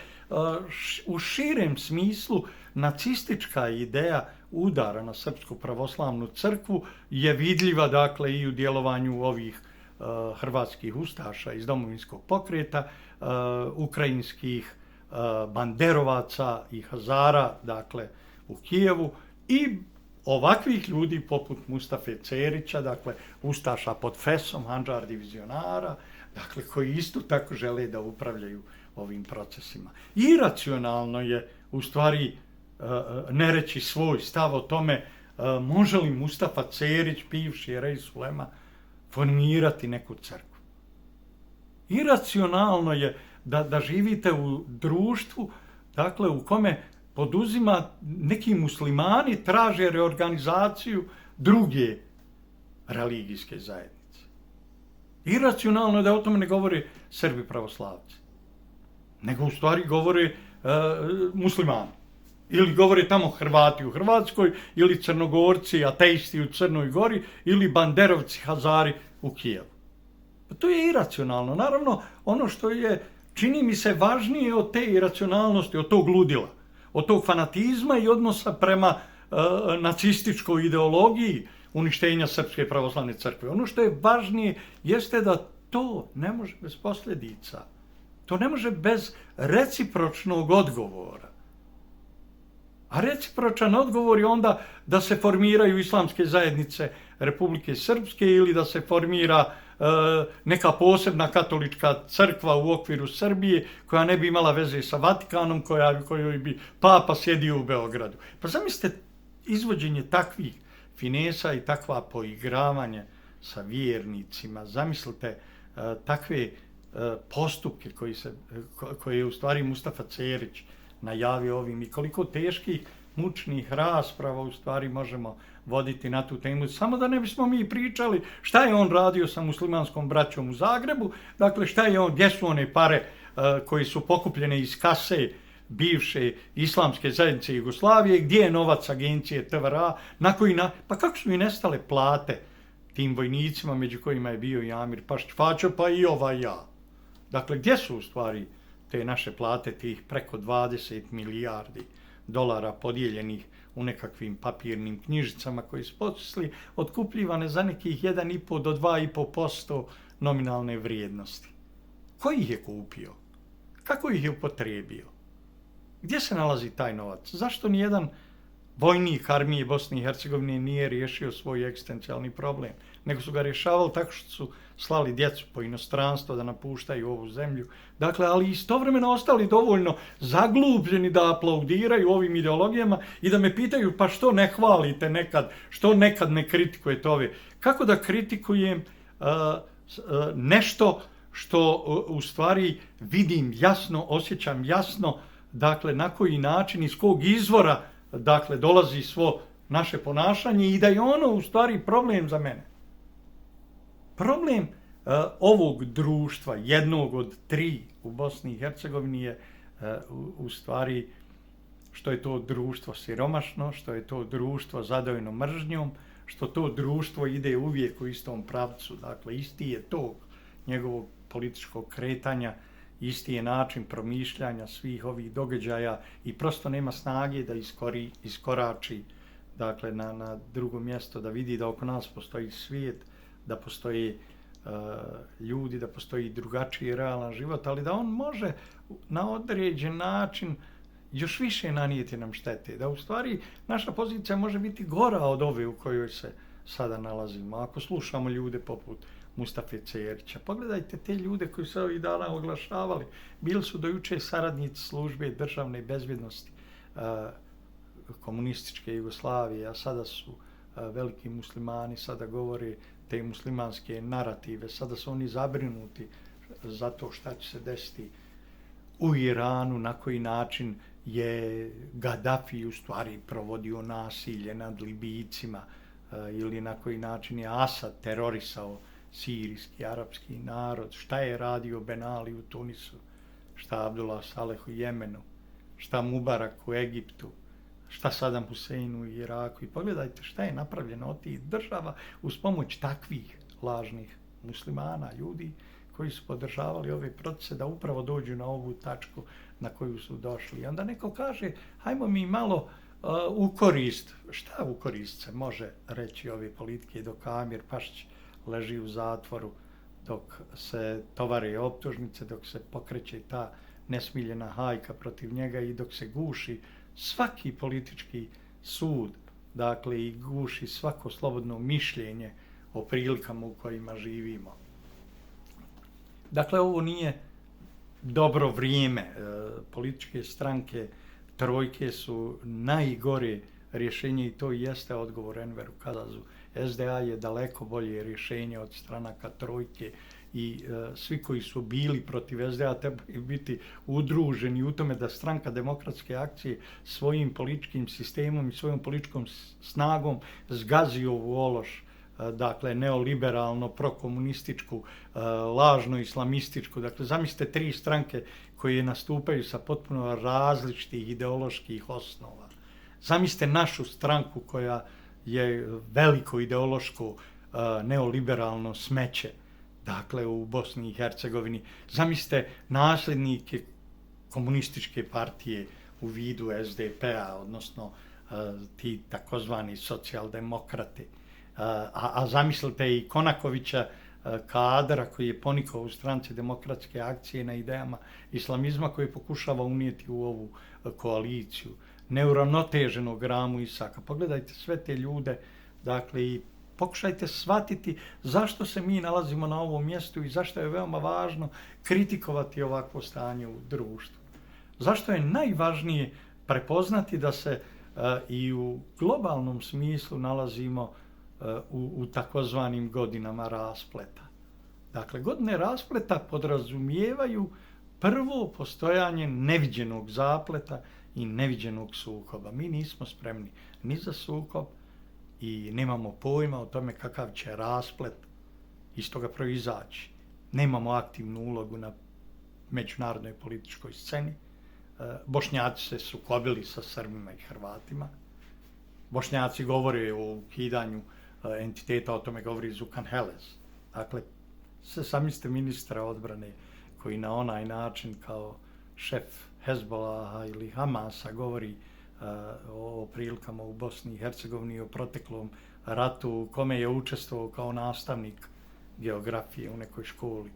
u širem smislu nacistička ideja udara na Srpsku pravoslavnu crkvu je vidljiva, dakle, i u djelovanju ovih hrvatskih ustaša iz domovinskog pokreta, ukrajinskih banderovaca i Hazara, dakle, u Kijevu, i ovakvih ljudi poput Mustafe Cerića, dakle, ustaša pod fesom, handžar divizionara, dakle, koji isto tako žele da upravljaju ovim procesima. Iracionalno je, u stvari, ne reći svoj stav o tome može li Mustafa Cerić, bivši reis ulema, formirati neku crkvu. Iracionalno je da živite u društvu, dakle, u kome poduzima neki muslimani traže reorganizaciju druge religijske zajednice. Iracionalno je da o tome ne govore Srbi pravoslavci, nego u stvari govore muslimani. Ili govore tamo Hrvati u Hrvatskoj, ili Crnogorci, ateisti u Crnoj Gori, ili Banderovci, Hazari u Kijevu. Pa to je iracionalno. Naravno, ono što je, čini mi se, važnije od te iracionalnosti, od tog ludila, od tog fanatizma i odnosa prema nacističkoj ideologiji uništenja Srpske pravoslavne crkve. Ono što je važnije jeste da to ne može bez posljedica. To ne može bez recipročnog odgovora. A recipročan odgovor je onda da se formiraju islamske zajednice Republike Srpske ili da se formira neka posebna katolička crkva u okviru Srbije koja ne bi imala veze sa Vatikanom, kojoj bi papa sjedio u Beogradu. Pa zamislite izvođenje takvih finesa i takva poigravanja sa vjernicima. Zamislite takve postupke koje je u stvari Mustafa Cerić najavio ovim i koliko teških, mučnih rasprava u stvari možemo voditi na tu temu. Samo da ne bismo mi pričali šta je on radio sa muslimanskom braćom u Zagrebu, dakle gdje su one pare koje su pokupljene iz kase bivše islamske zajednice Jugoslavije, gdje je novac agencije TVRA, pa kako su i nestale plate tim vojnicima, među kojima je bio i Amir Pašćifačo, pa i ja. Dakle, gdje su u stvari te naše plate, tih preko 20 milijardi dolara podijeljenih u nekakvim papirnim knjižicama koji su potisli, otkupljivane za nekih 1,5 do 2,5% nominalne vrijednosti. Ko ih je kupio? Kako ih je upotrijebio? Gdje se nalazi taj novac? Zašto nijedan vojnik armije Bosne i Hercegovine nije riješio svoj egzistencijalni problem, nego su ga rješavali tako što su slali djecu po inostranstvo da napuštaju ovu zemlju. Dakle, ali istovremeno ostali dovoljno zaglubljeni da aplaudiraju ovim ideologijama i da me pitaju pa što ne hvalite nekad, što nekad ne kritikujete ove. Kako da kritikujem nešto što u stvari vidim jasno, osjećam jasno, dakle na koji način, iz kog izvora dakle dolazi svo naše ponašanje i da je ono u stvari problem za mene. Problem ovog društva, jednog od 3 u Bosni i Hercegovini je u stvari što je to društvo siromašno, što je to društvo zadojeno mržnjom, što to društvo ide uvijek u istom pravcu. Dakle, isti je tog njegovog političkog kretanja, isti je način promišljanja svih ovih događaja i prosto nema snage da iskorači dakle, na drugo mjesto, da vidi da oko nas postoji svijet, da postoji ljudi, da postoji drugačiji realan život, ali da on može na određen način još više nanijeti nam štete. Da u stvari naša pozicija može biti gora od ove u kojoj se sada nalazimo. Ako slušamo ljude poput Mustafe Cerića. Pogledajte te ljude koji su ovih dana oglašavali. Bili su do juče saradnici službe državne bezbjednosti komunističke Jugoslavije, a sada su veliki muslimani, sada govore te muslimanske narative, sada su oni zabrinuti za to šta će se desiti u Iranu, na koji način je Gaddafi u stvari provodio nasilje nad Libijcima ili na koji način je Asad terorisao sirijski, arapski narod, šta je radio Ben Ali u Tunisu, šta Abdullah Saleh u Jemenu, šta Mubarak u Egiptu, šta Saddam Hussein u Iraku. I pogledajte šta je napravljeno od tih država uz pomoć takvih lažnih muslimana, ljudi koji su podržavali ove procese da upravo dođu na ovu tačku na koju su došli. I onda neko kaže, hajmo mi malo u korist. Šta u korist se može reći ove politike dok Amir Pašić leži u zatvoru, dok se tovare optužnice, dok se pokreće ta nesmiljena hajka protiv njega i dok se guši svaki politički sud, dakle i guši svako slobodno mišljenje o prilikama u kojima živimo. Dakle, ovo nije dobro vrijeme. Političke stranke trojke su najgore rješenje i to jeste odgovor Enveru Kadazu. SDA je daleko bolje rješenje od stranaka trojke i svi koji su bili protiv SDA trebaju biti udruženi u tome da stranka Demokratske akcije svojim političkim sistemom i svojom političkom snagom zgazi ovu ološ, dakle neoliberalno, prokomunističku, lažno islamističku. Dakle, zamislite 3 stranke koje nastupaju sa potpuno različitih ideoloških osnova. Zamislite našu stranku koja je veliko ideološko neoliberalno smeće, dakle u Bosni i Hercegovini. Zamislite nasljednike komunističke partije u vidu SDP-a, odnosno ti takozvani socijaldemokrati. A zamislite i Konakovića, kadra koji je ponikao u stranci Demokratske akcije na idejama islamizma koji pokušava unijeti u ovu koaliciju. Neuravnoteženog Ramu Isaka. Pogledajte sve te ljude, dakle, i pokušajte shvatiti zašto se mi nalazimo na ovom mjestu i zašto je veoma važno kritikovati ovakvo stanje u društvu. Zašto je najvažnije prepoznati da se i u globalnom smislu nalazimo u takozvanim godinama raspleta. Dakle, godine raspleta podrazumijevaju prvo postojanje neviđenog zapleta i neviđenog sukoba. Mi nismo spremni ni za sukob i nemamo pojma o tome kakav će rasplet iz toga proizaći. Nemamo aktivnu ulogu na međunarodnoj političkoj sceni. Bošnjaci se sukobili sa Srbima i Hrvatima. Bošnjaci govore o ukidanju entiteta, o tome govori Zukan Helez. Dakle, sami ste ministra odbrane koji na onaj način kao šef Hezbolaha ili Hamasa govori o prilikama u Bosni i Hercegovini, o proteklom ratu u kome je učestvovao kao nastavnik geografije u nekoj školi,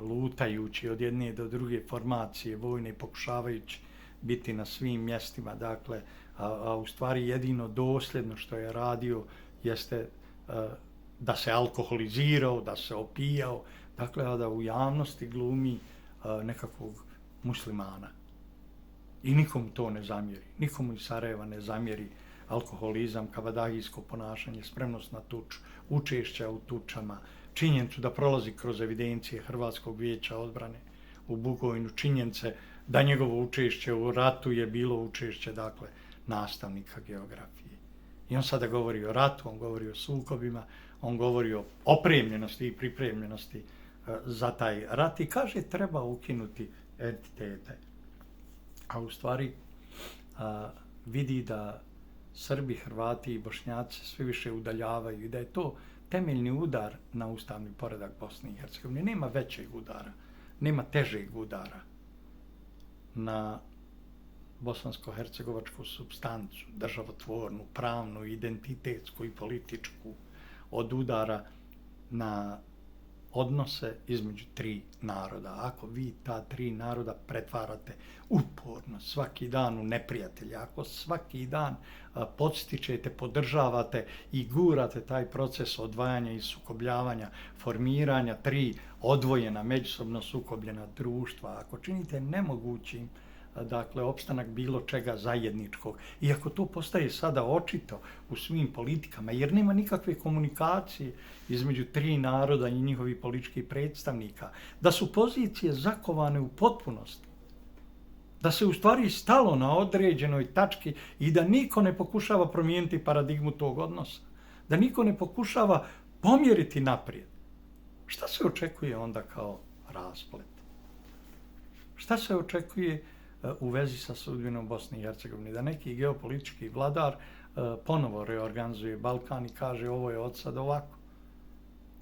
lutajući od jedne do druge formacije vojne, pokušavajući biti na svim mjestima, dakle, a u stvari jedino dosljedno što je radio jeste da se alkoholizirao, da se opijao, dakle, a da u javnosti glumi nekakvog muslimana. I nikomu to ne zamjeri, nikomu iz Sarajeva ne zamjeri alkoholizam, kabadahijsko ponašanje, spremnost na tuču, učešća u tučama, činjenicu da prolazi kroz evidencije Hrvatskog vijeća odbrane u Bugojnu, činjenice da njegovo učešće u ratu je bilo učešće, dakle, nastavnika geografije. I on sada govori o ratu, on govori o sukobima, on govori o opremljenosti i pripremljenosti za taj rat i kaže treba ukinuti entitete. A u stvari vidi da Srbi, Hrvati i Bošnjaci sve više udaljavaju i da je to temeljni udar na ustavni poredak Bosne i Hercegovine. Nema većeg udara, nema težeg udara na bosansko-hercegovačku supstancu, državotvornu, pravnu, identitetsku i političku, od udara na odnose između tri naroda. Ako vi ta tri naroda pretvarate uporno svaki dan u neprijatelja, ako svaki dan podstičete, podržavate i gurate taj proces odvajanja i sukobljavanja, formiranja tri odvojena, međusobno sukobljena društva, ako činite nemogućim dakle, opstanak bilo čega zajedničkog. Iako to postaje sada očito u svim politikama, jer nema nikakve komunikacije između tri naroda i njihovih političkih predstavnika, da su pozicije zakovane u potpunosti, da se u stvari stalo na određenoj tački i da niko ne pokušava promijeniti paradigmu tog odnosa, da niko ne pokušava pomjeriti naprijed. Šta se očekuje onda kao rasplet? Šta se očekuje u vezi sa sudbinom Bosne i Hercegovine? Da neki geopolitički vladar ponovo reorganizuje Balkan i kaže ovo je od sad ovako.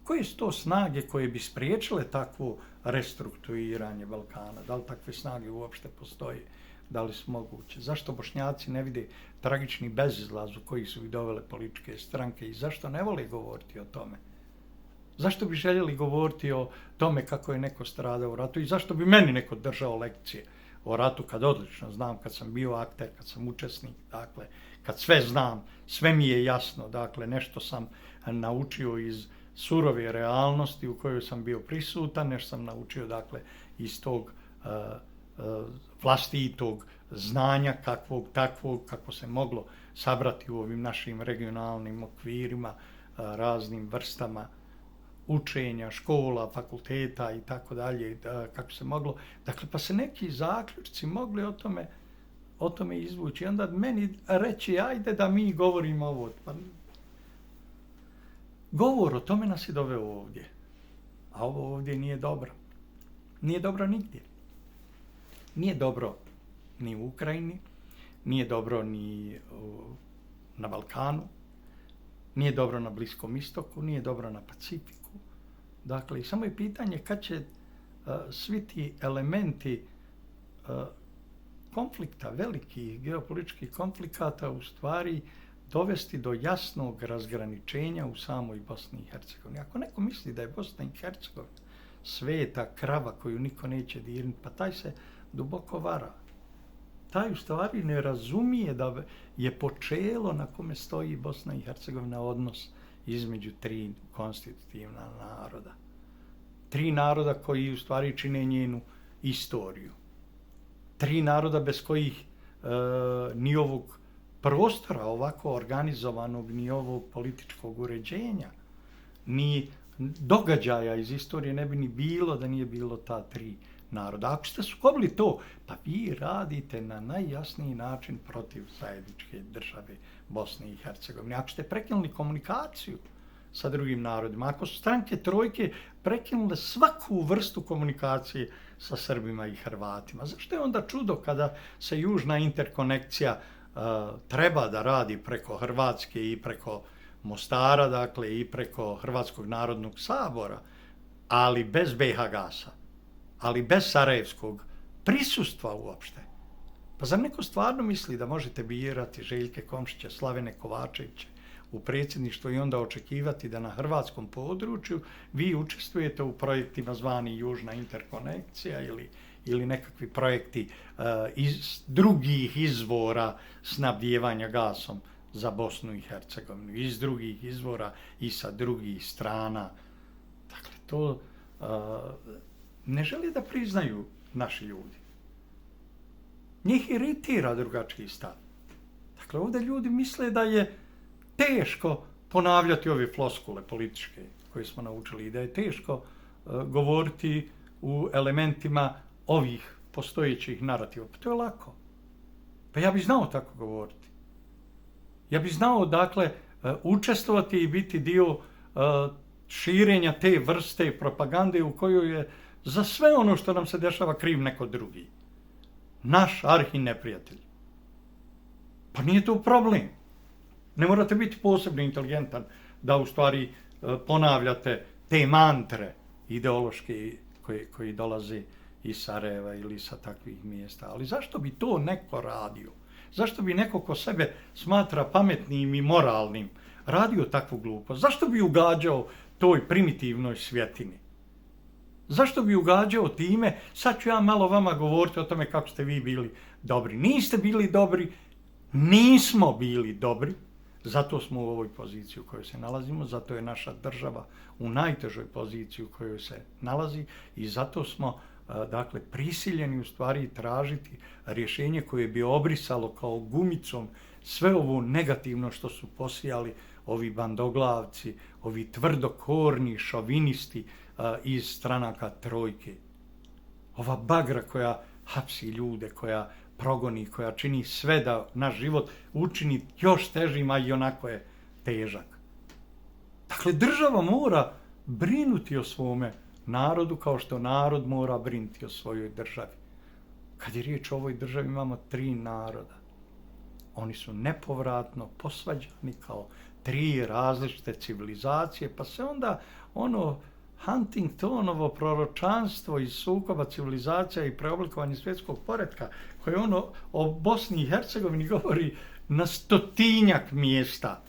Koje su to snage koje bi spriječile takvo restrukturiranje Balkana? Da li takve snage uopšte postoje? Da li su moguće? Zašto Bošnjaci ne vide tragični bezizlaz u koji su ih dovele političke stranke i zašto ne vole govoriti o tome? Zašto bi željeli govoriti o tome kako je neko stradao u ratu i zašto bi meni neko držao lekcije o ratu kad odlično znam, kad sam bio akter, kad sam učesnik, dakle, kad sve znam, sve mi je jasno, dakle, nešto sam naučio iz surove realnosti u kojoj sam bio prisutan, nešto sam naučio, dakle, iz tog vlastitog znanja kakvog, takvog, kako se moglo sabrati u ovim našim regionalnim okvirima, raznim vrstama učenja, škola, fakulteta i tako dalje, kako se moglo. Dakle, pa se neki zaključci mogli o tome izvući. Onda meni reći, ajde da mi govorimo ovo. Pa, govor o tome nas je doveo ovdje. A ovo ovdje nije dobro. Nije dobro nigdje. Nije dobro ni u Ukrajini, nije dobro ni na Balkanu, nije dobro na Bliskom istoku, nije dobro na Pacifiku. Dakle, i samo je pitanje kad će svi ti elementi konflikta, velikih geopolitičkih konflikata u stvari dovesti do jasnog razgraničenja u samoj Bosni i Hercegovini. Ako neko misli da je Bosna i Hercegovina sveta krava koju niko neće dirnuti, pa taj se duboko vara. Taj u stvari ne razumije da je počelo na kome stoji Bosna i Hercegovina odnos između tri konstitutivna naroda. Tri naroda koji u stvari čine njenu istoriju. Tri naroda bez kojih ni ovog prostora ovako organizovanog, ni ovog političkog uređenja, ni događaja iz istorije ne bi ni bilo da nije bilo ta tri naroda. Ako ste sukobili to, pa vi radite na najjasniji način protiv zajedničke države Bosne i Hercegovine. Ako ste prekinuli komunikaciju sa drugim narodima, ako su stranke trojke prekinule svaku vrstu komunikacije sa Srbima i Hrvatima, zašto je onda čudo kada se južna interkonekcija treba da radi preko Hrvatske i preko Mostara, dakle i preko Hrvatskog narodnog sabora, ali bez BiH gasa, ali bez sarajevskog prisustva uopšte. Pa zar neko stvarno misli da možete birati Željke Komšića, Slavene Kovačevića u predsjedništvu i onda očekivati da na hrvatskom području vi učestvujete u projektima zvani Južna interkonekcija ili nekakvi projekti iz drugih izvora snabdijevanja gasom za Bosnu i Hercegovinu, iz drugih izvora i sa drugih strana. Dakle, to ne žele da priznaju naši ljudi. Njih iritira drugačiji stav. Dakle, ovdje ljudi misle da je teško ponavljati ove floskule političke koje smo naučili i da je teško govoriti u elementima ovih postojećih narativa. Pa to je lako. Pa ja bih znao tako govoriti. Ja bih znao, dakle, učestvovati i biti dio širenja te vrste propagande u kojoj je za sve ono što nam se dešava kriv neko drugi. Naš arhineprijatelj. Pa nije to problem. Ne morate biti posebno inteligentan da u stvari ponavljate te mantre ideološke koji dolaze iz Sarajeva ili sa takvih mjesta. Ali zašto bi to neko radio? Zašto bi neko ko sebe smatra pametnim i moralnim radio takvu glupost? Zašto bi ugađao toj primitivnoj svjetini? Zašto bi ugađao time, sad ću ja malo vama govoriti o tome kako ste vi bili dobri. Niste bili dobri, nismo bili dobri, zato smo u ovoj poziciji u kojoj se nalazimo, zato je naša država u najtežoj poziciji u kojoj se nalazi i zato smo dakle, prisiljeni u stvari tražiti rješenje koje bi obrisalo kao gumicom sve ovo negativno što su posijali ovi bandoglavci, ovi tvrdokorni šovinisti iz stranaka trojke. Ova bagra koja hapsi ljude, koja progoni, koja čini sve da naš život učini još težim, a i onako je težak. Dakle, država mora brinuti o svome narodu kao što narod mora brinuti o svojoj državi. Kad je riječ o ovoj državi, imamo 3 naroda. Oni su nepovratno posvađani kao 3 različite civilizacije, pa se onda ono Huntingtonovo proročanstvo iz sukoba civilizacija i preoblikovanje svjetskog poretka, koje ono o Bosni i Hercegovini govori na 100-tinjak mjesta.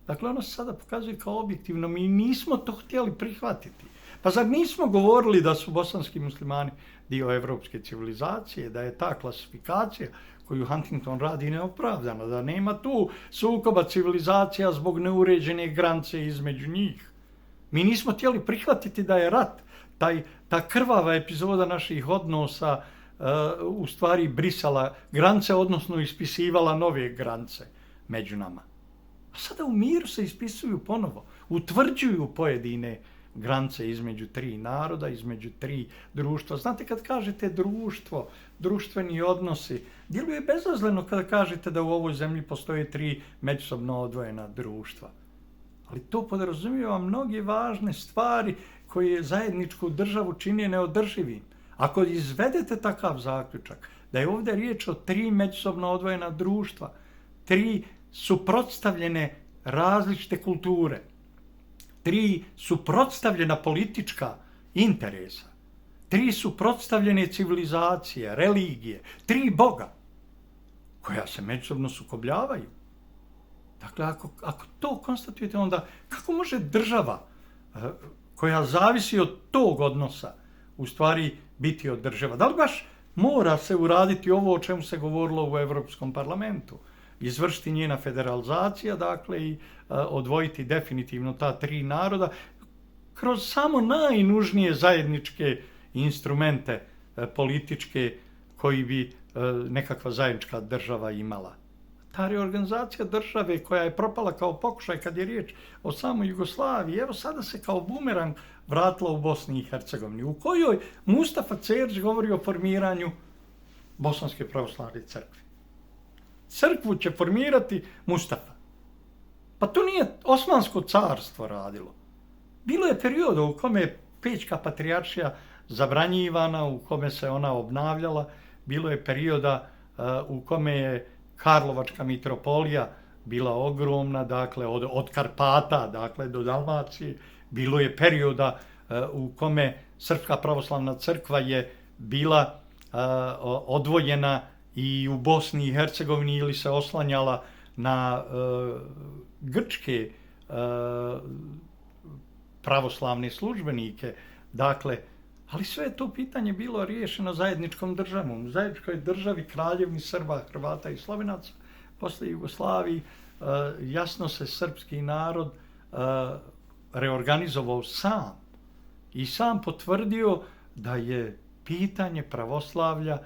Dakle, ono se sada pokazuje kao objektivno. Mi nismo to htjeli prihvatiti. Pa zar nismo govorili da su bosanski muslimani dio evropske civilizacije, da je ta klasifikacija koju Huntington radi neopravdana, da nema tu sukoba civilizacija zbog neuređene granice između njih. Mi nismo htjeli prihvatiti da je rat, ta krvava epizoda naših odnosa u stvari brisala granice, odnosno ispisivala nove granice među nama. A sada u miru se ispisuju ponovo, utvrđuju pojedine granice između 3 naroda, između 3 društva. Znate, kad kažete društvo, društveni odnosi, djeluje bezazleno kada kažete da u ovoj zemlji postoje 3 međusobno odvojena društva. Ali to podrazumijeva mnoge važne stvari koje zajedničku državu čine neodrživim. Ako izvedete takav zaključak, da je ovdje riječ o 3 međusobno odvojena društva, 3 suprotstavljene različite kulture, 3 suprotstavljena politička interesa, 3 suprotstavljene civilizacije, religije, 3 boga koja se međusobno sukobljavaju. Dakle, ako to konstatujete, onda kako može država koja zavisi od tog odnosa u stvari biti održiva? Da li baš mora se uraditi ovo o čemu se govorilo u Europskom parlamentu? Izvršiti njena federalizacija, dakle, i odvojiti definitivno ta 3 naroda kroz samo najnužnije zajedničke instrumente političke koji bi nekakva zajednička država imala. Ta reorganizacija države koja je propala kao pokušaj kad je riječ o samoj Jugoslaviji, evo sada se kao bumerang vratila u Bosni i Hercegovini, u kojoj Mustafa Cerđ govori o formiranju Bosanske pravoslavne crkve. Crkvu će formirati Mustafa. Pa to nije Osmansko carstvo radilo. Bilo je perioda u kome je Pećka patrijaršija zabranjivana, u kome se ona obnavljala, bilo je perioda u kome je Karlovačka mitropolija bila ogromna, dakle od Karpata, dakle do Dalmacije. Bilo je perioda u kome Srpska pravoslavna crkva je bila odvojena i u Bosni i Hercegovini ili se oslanjala na grčke pravoslavne službenike. Dakle, Ali sve je to pitanje bilo riješeno zajedničkom državom. U zajedničkoj državi Kraljevini Srba, Hrvata i Slovenaca posle Jugoslaviji jasno se srpski narod reorganizovao sam i sam potvrdio da je pitanje pravoslavlja,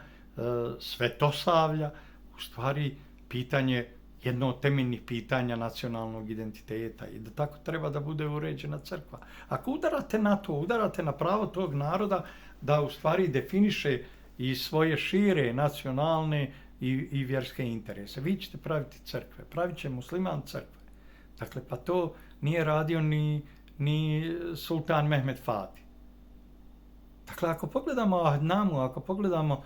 svetosavlja, u stvari pitanje jedno od temeljnih pitanja nacionalnog identiteta i da tako treba da bude uređena crkva. Ako udarate na to, udarate na pravo tog naroda da u stvari definiše i svoje šire nacionalne i vjerske interese. Vi ćete praviti crkve, pravit će musliman crkve. Dakle, pa to nije radio ni sultan Mehmed Fatih. Dakle, ako pogledamo Ahnamu, ako pogledamo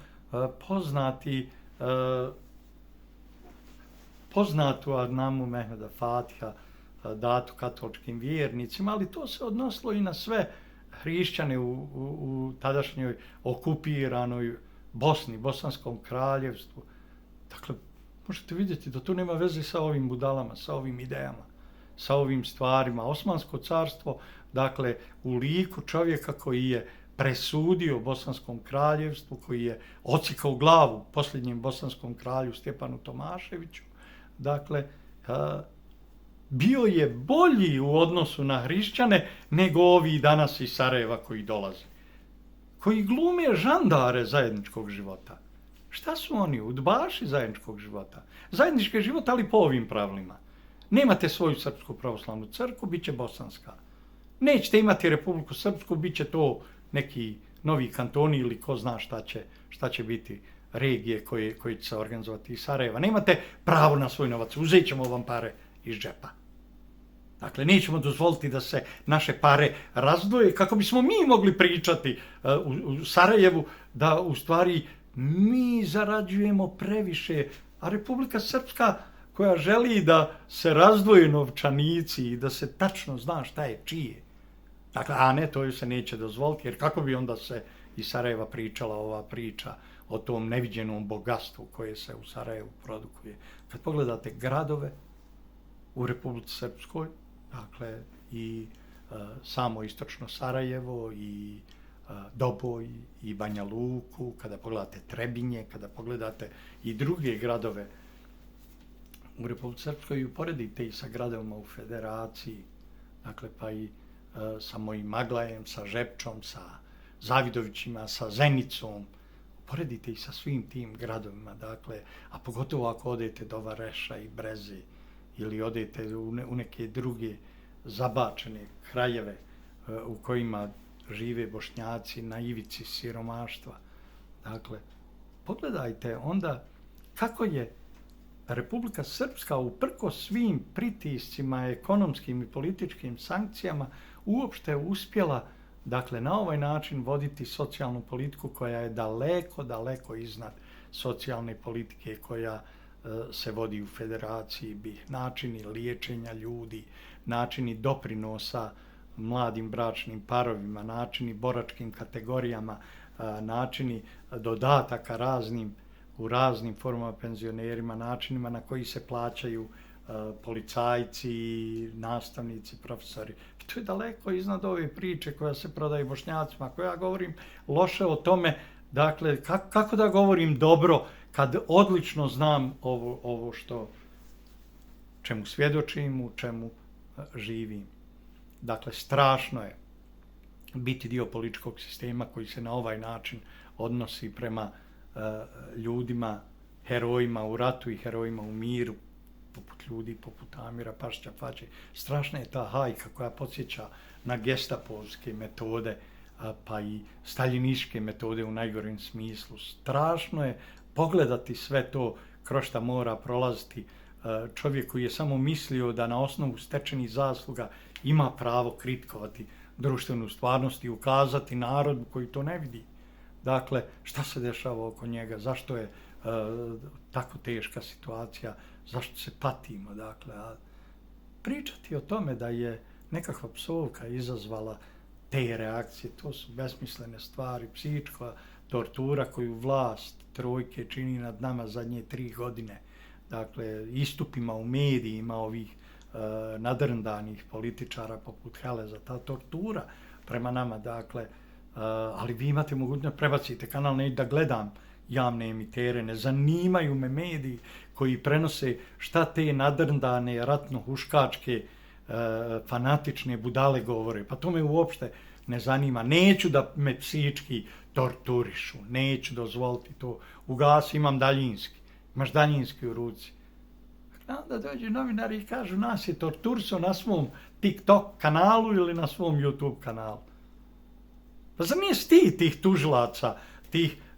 poznatu Ahnamu Mehmeda Fatiha, datu katoličkim vjernicima, ali to se odnosilo i na sve hrišćane u tadašnjoj okupiranoj Bosni, Bosanskom kraljevstvu. Dakle, možete vidjeti da to nema veze sa ovim budalama, sa ovim idejama, sa ovim stvarima. Osmansko carstvo, dakle, u liku čovjeka koji je presudio Bosanskom kraljevstvu, koji je odsikao glavu posljednjem bosanskom kralju Stjepanu Tomaševiću, dakle, bio je bolji u odnosu na hrišćane nego ovi danas iz Sarajeva koji dolaze, koji glume žandare zajedničkog života. Šta su oni? Udbaši zajedničkog života. Zajednički život, ali po ovim pravilima. Nemate svoju srpsku pravoslavnu crkvu, bit će bosanska. Nećete imati Republiku Srpsku, bit će to neki novi kantoni ili ko zna šta će biti regije koje će se organizovati iz Sarajeva. Nemate pravo na svoj novac, uzet ćemo vam pare iz džepa. Dakle, nećemo dozvoliti da se naše pare razdvoje kako bismo mi mogli pričati u Sarajevu da u stvari mi zarađujemo previše, a Republika Srpska koja želi da se razdvoje novčanici i da se tačno zna šta je čije. Dakle, a ne, to ju se neće dozvoliti, jer kako bi onda se iz Sarajeva pričala ova priča o tom neviđenom bogatstvu koje se u Sarajevu produkuje. Kad pogledate gradove u Republici Srpskoj, dakle, i samo istočno Sarajevo, i Doboj, i Banja Luku, kada pogledate Trebinje, kada pogledate i druge gradove u Republici Srpskoj i uporedite i sa gradovima u Federaciji, dakle, pa i sa mojim Maglajem, sa Žepčom, sa Zavidovićima, sa Zenicom, uporedite i sa svim tim gradovima, dakle, a pogotovo ako odete do Vareša i Breze ili odete u neke druge zabačene krajeve u kojima žive Bošnjaci na ivici siromaštva. Dakle, pogledajte onda kako je Republika Srpska uprkos svim pritiscima, ekonomskim i političkim sankcijama uopšte uspjela, dakle, na ovaj način voditi socijalnu politiku koja je daleko, daleko iznad socijalne politike koja se vodi u Federaciji, načini liječenja ljudi, načini doprinosa mladim bračnim parovima, načini boračkim kategorijama, načini dodataka u raznim formama penzionerima, načinima na koji se plaćaju policajci, nastavnici, profesori. I to je daleko iznad ove priče koja se prodaje Bošnjacima. Ako ja govorim loše o tome, dakle, kako da govorim dobro kad odlično znam ovo čemu svjedočim, u čemu živim. Dakle, strašno je biti dio političkog sistema koji se na ovaj način odnosi prema ljudima, herojima u ratu i herojima u miru, poput ljudi, poput Amira Pašića Paće. Strašna je ta hajka koja podsjeća na gestapovske metode, pa i staljinističke metode u najgorem smislu. Strašno je pogledati sve to kroz šta mora prolaziti čovjek koji je samo mislio da na osnovu stečenih zasluga ima pravo kritikovati društvenu stvarnost i ukazati narodu koji to ne vidi. Dakle, šta se dešava oko njega, zašto je tako teška situacija, zašto se patimo, dakle, a pričati o tome da je nekakva psovka izazvala te reakcije, to su besmislene stvari, psihička tortura koju vlast trojke čini nad nama zadnje 3 godine, dakle, istupima u medijima ovih nadrndanih političara poput Heleza, ta tortura prema nama, dakle, ali vi imate mogućnost, prebacite kanal, neću da gledam javne emitere, ne zanimaju me mediji koji prenose šta te nadrndane, ratno-huškačke, fanatične budale govore. Pa to me uopšte ne zanima. Neću da me psihički torturišu, neću dozvoliti to. Ugasi, imam daljinski. Imaš daljinski u ruci. Onda dođu novinari i kažu, nas je torturisao na svom TikTok kanalu ili na svom YouTube kanalu. Pa zar nije stid tih tužilaca,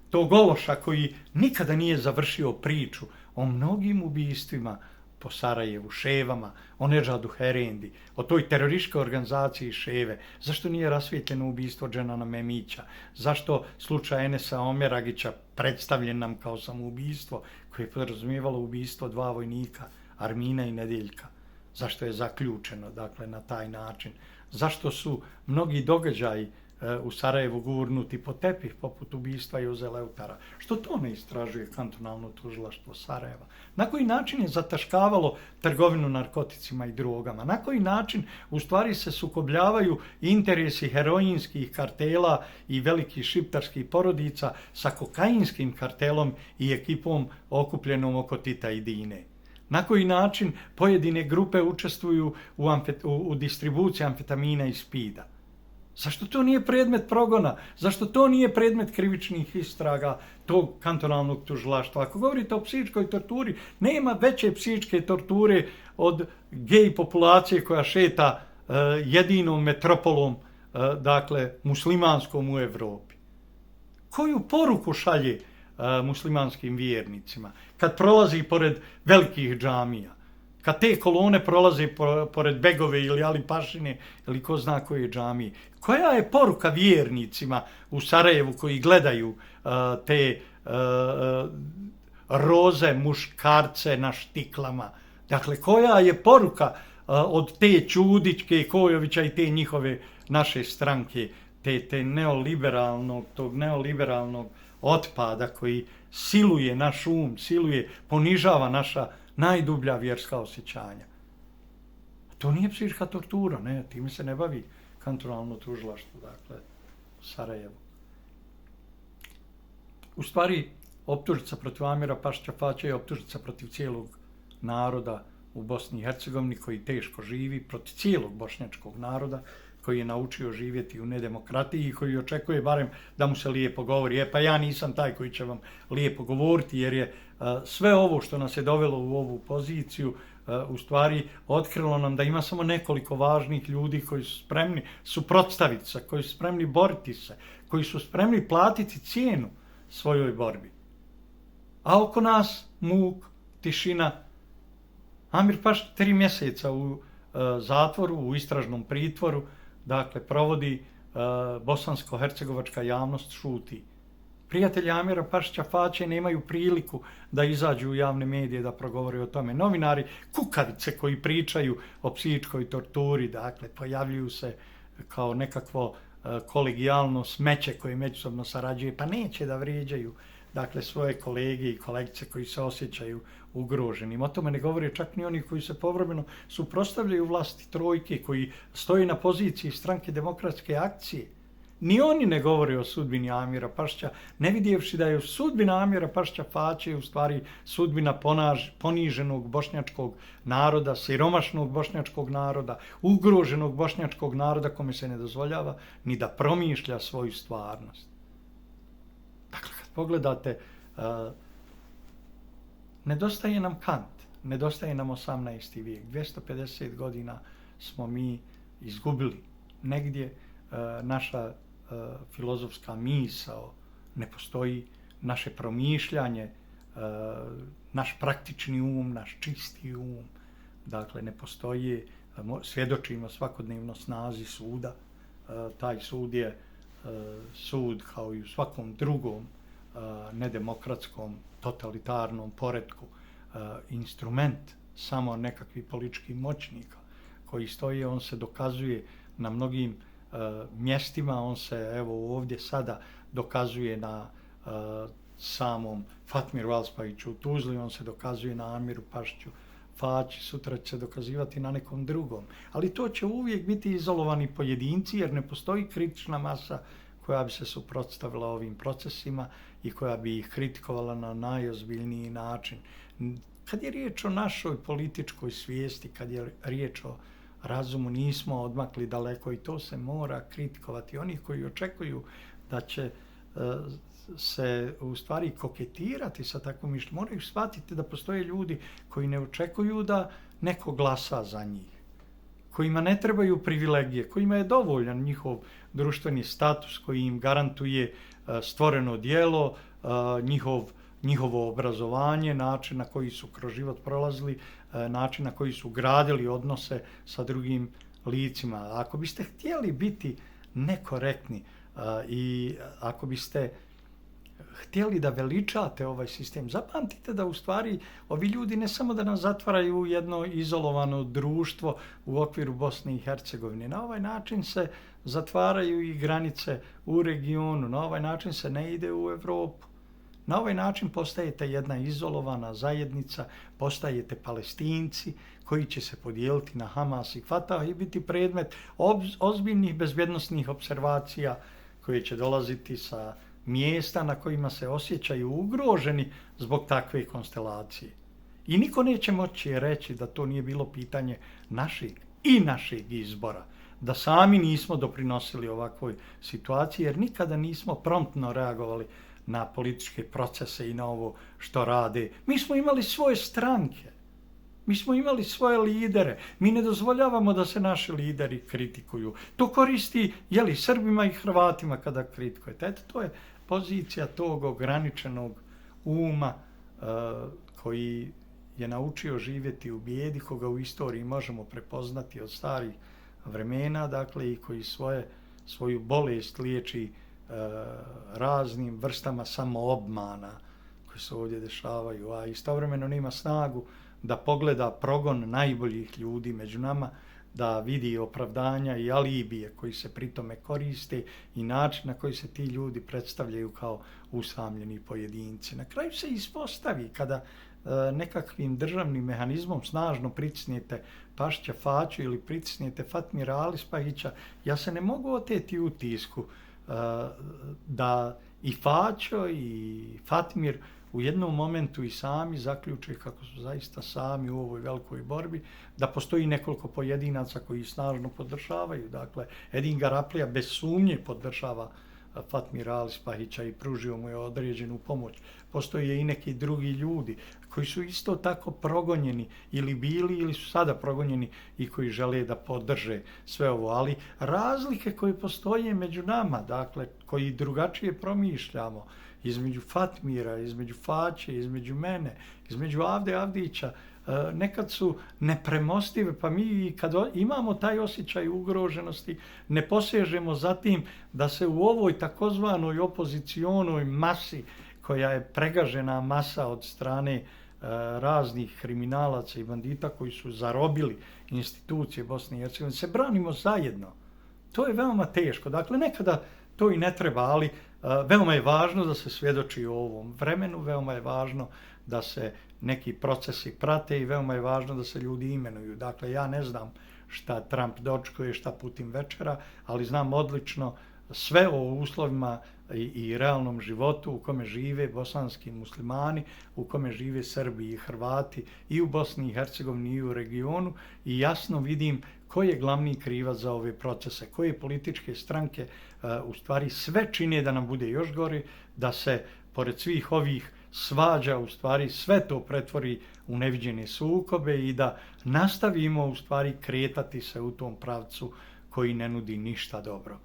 tog ološa koji nikada nije završio priču o mnogim ubistvima po Sarajevu, Ševama, o Nedžadu Herendi, o toj terorističkoj organizaciji Ševe. Zašto nije rasvijetljeno ubistvo Dženana Memića? Zašto slučaj Enesa Omeragića predstavljen nam kao samoubistvo koje je podrazumijevalo ubistvo 2 vojnika, Armina i Nedeljka? Zašto je zaključeno, dakle, na taj način? Zašto su mnogi događaji u Sarajevu gurnuti po tepih, poput ubistva Joze Leutara? Što to ne istražuje kantonalno tužilaštvo Sarajeva? Na koji način je zataškavalo trgovinu narkoticima i drogama? Na koji način u stvari se sukobljavaju interesi heroinskih kartela i velikih šiptarskih porodica sa kokainskim kartelom i ekipom okupljenom oko Tita i Dine? Na koji način pojedine grupe učestvuju u distribuciji amfetamina i spida? Zašto to nije predmet progona? Zašto to nije predmet krivičnih istraga tog kantonalnog tužilaštva? Ako govorite o psihičkoj torturi, nema veće psihičke torture od gej populacije koja šeta jedinom metropolom, dakle, muslimanskom u Evropi. Koju poruku šalje muslimanskim vjernicima kad prolazi pored velikih džamija? Kad te kolone prolaze pored Begove ili Ali Pašine ili ko zna koje džamije. Koja je poruka vjernicima u Sarajevu koji gledaju te roze muškarce na štiklama? Dakle, koja je poruka od te Čudićke, Kojovića i te njihove naše stranke, tog neoliberalnog otpada koji siluje naš ponižava naša najdublja vjerska osjećanja. To nije psihička tortura, ne, time se ne bavi kantonalno tužilaštvo, dakle, Sarajevo. U stvari, optužnica protiv Amira Pašića Faće je optužnica protiv cijelog naroda u Bosni i Hercegovini koji teško živi, protiv cijelog bošnjačkog naroda koji je naučio živjeti u nedemokratiji i koji očekuje barem da mu se lijepo govori. Pa ja nisam taj koji će vam lijepo govoriti, jer je sve ovo što nas je dovelo u ovu poziciju u stvari otkrilo nam da ima samo nekoliko važnih ljudi koji su spremni suprotstaviti se, koji su spremni boriti se, koji su spremni platiti cijenu svojoj borbi. A oko nas muk, tišina. Amir Pašić 3 mjeseca u zatvoru, u istražnom pritvoru, dakle, provodi, bosansko-hercegovačka javnost šuti. Prijatelji Amira Pašića Faće nemaju priliku da izađu u javne medije da progovore o tome. Novinari, kukavice koji pričaju o psihičkoj torturi, dakle, pojavljuju se kao nekakvo kolegijalno smeće koje međusobno sarađuje, pa neće da vrijeđaju, dakle, svoje kolege i kolegice koji se osjećaju ugroženim. O tome ne govore čak ni oni koji se povremeno suprotstavljaju vlasti trojke, koji stoji na poziciji Stranke demokratske akcije. Ni oni ne govore o sudbini Amira Pašića, ne vidjevši da je sudbina Amira Pašića Faće u stvari sudbina poniženog bošnjačkog naroda, siromašnog bošnjačkog naroda, ugroženog bošnjačkog naroda kome se ne dozvoljava ni da promišlja svoju stvarnost. Dakle, kad pogledate, nedostaje nam Kant, nedostaje nam 18. vijek. 250 godina smo mi izgubili. Negdje naša filozofska misao ne postoji, naše promišljanje, naš praktični um, naš čisti um, dakle, ne postoji, svjedočimo svakodnevno snazi suda. Taj sud je sud kao i u svakom drugom nedemokratskom, totalitarnom poretku, instrument samo nekakvih političkih moćnika koji stoje. On se dokazuje na mnogim mjestima, on se evo ovdje sada dokazuje na samom Fatmiru Alspajiću u Tuzli, on se dokazuje na Amiru Pašiću Faći, sutra će se dokazivati na nekom drugom. Ali to će uvijek biti izolovani pojedinci jer ne postoji kritična masa koja bi se suprotstavila ovim procesima i koja bi ih kritikovala na najozbiljniji način. Kad je riječ o našoj političkoj svijesti, kad je riječ o razumu, nismo odmakli daleko i to se mora kritikovati. Oni koji očekuju da će se u stvari koketirati sa takvom mišlju, moraju shvatiti da postoje ljudi koji ne očekuju da neko glasa za njih, kojima ne trebaju privilegije, kojima je dovoljan njihov društveni status koji im garantuje stvoreno djelo, njihovo obrazovanje, način na koji su kroz život prolazili, način na koji su gradili odnose sa drugim licima. Ako biste htjeli biti nekorektni i ako biste htjeli da veličate ovaj sistem, zapamtite da u stvari ovi ljudi ne samo da nas zatvaraju u jedno izolovano društvo u okviru Bosne i Hercegovine. Na ovaj način se zatvaraju i granice u regionu, na ovaj način se ne ide u Evropu. Na ovaj način postajete jedna izolovana zajednica, postajete Palestinci koji će se podijeliti na Hamas i Fatah i biti predmet ozbiljnih bezbjednosnih opservacija koje će dolaziti sa mjesta na kojima se osjećaju ugroženi zbog takve konstelacije. I niko neće moći reći da to nije bilo pitanje našeg izbora, da sami nismo doprinosili ovakvoj situaciji, jer nikada nismo promptno reagovali na političke procese i na ovo što rade. Mi smo imali svoje stranke, mi smo imali svoje lidere, mi ne dozvoljavamo da se naši lideri kritikuju. To koristi Srbima i Hrvatima kada kritikujete. Eto, to je pozicija tog ograničenog uma koji je naučio živjeti u bijedi, koga u istoriji možemo prepoznati od starih vremena, dakle, i koji svoju bolest liječi raznim vrstama samoobmana koji se ovdje dešavaju, a istovremeno nema snagu da pogleda progon najboljih ljudi među nama, da vidi opravdanja i alibije koji se pri tome koriste i način na koji se ti ljudi predstavljaju kao usamljeni pojedinci. Na kraju se ispostavi kada nekakvim državnim mehanizmom snažno pritisnete Pašića Faću ili pritisnete Fatmira Alispahića, ja se ne mogu oteti utisku da i Faćo i Fatmir u jednom momentu i sami zaključe kako su zaista sami u ovoj velikoj borbi, da postoji nekoliko pojedinaca koji snažno podržavaju. Dakle, Edin Garaplija bez sumnje podržava Fatmira Alispahića i pružio mu je određenu pomoć. Postoje i neki drugi ljudi koji su isto tako progonjeni ili bili ili su sada progonjeni i koji žele da podrže sve ovo. Ali razlike koje postoje među nama, dakle, koji drugačije promišljamo, između Fatmira, između Faće, između mene, između Avde Avdića, nekad su nepremostive, pa mi kad imamo taj osjećaj ugroženosti ne posežemo za tim da se u ovoj takozvanoj opozicionoj masi, koja je pregažena masa od strane raznih kriminalaca i bandita koji su zarobili institucije Bosne i Hercegovine, se branimo zajedno. To je veoma teško. Dakle, nekada to i ne treba, ali veoma je važno da se svjedoči o ovom vremenu, veoma je važno da se neki procesi prate i veoma je važno da se ljudi imenuju. Dakle, ja ne znam šta Trump dočekuje, šta Putin večera, ali znam odlično sve o uslovima i realnom životu u kome žive bosanski muslimani, u kome žive Srbi i Hrvati i u Bosni i Hercegovini i u regionu i jasno vidim ko je glavni krivac za ove procese, koje političke stranke u stvari sve čine da nam bude još gore, da se pored svih ovih svađa u stvari sve to pretvori u neviđene sukobe i da nastavimo u stvari kretati se u tom pravcu koji ne nudi ništa dobro.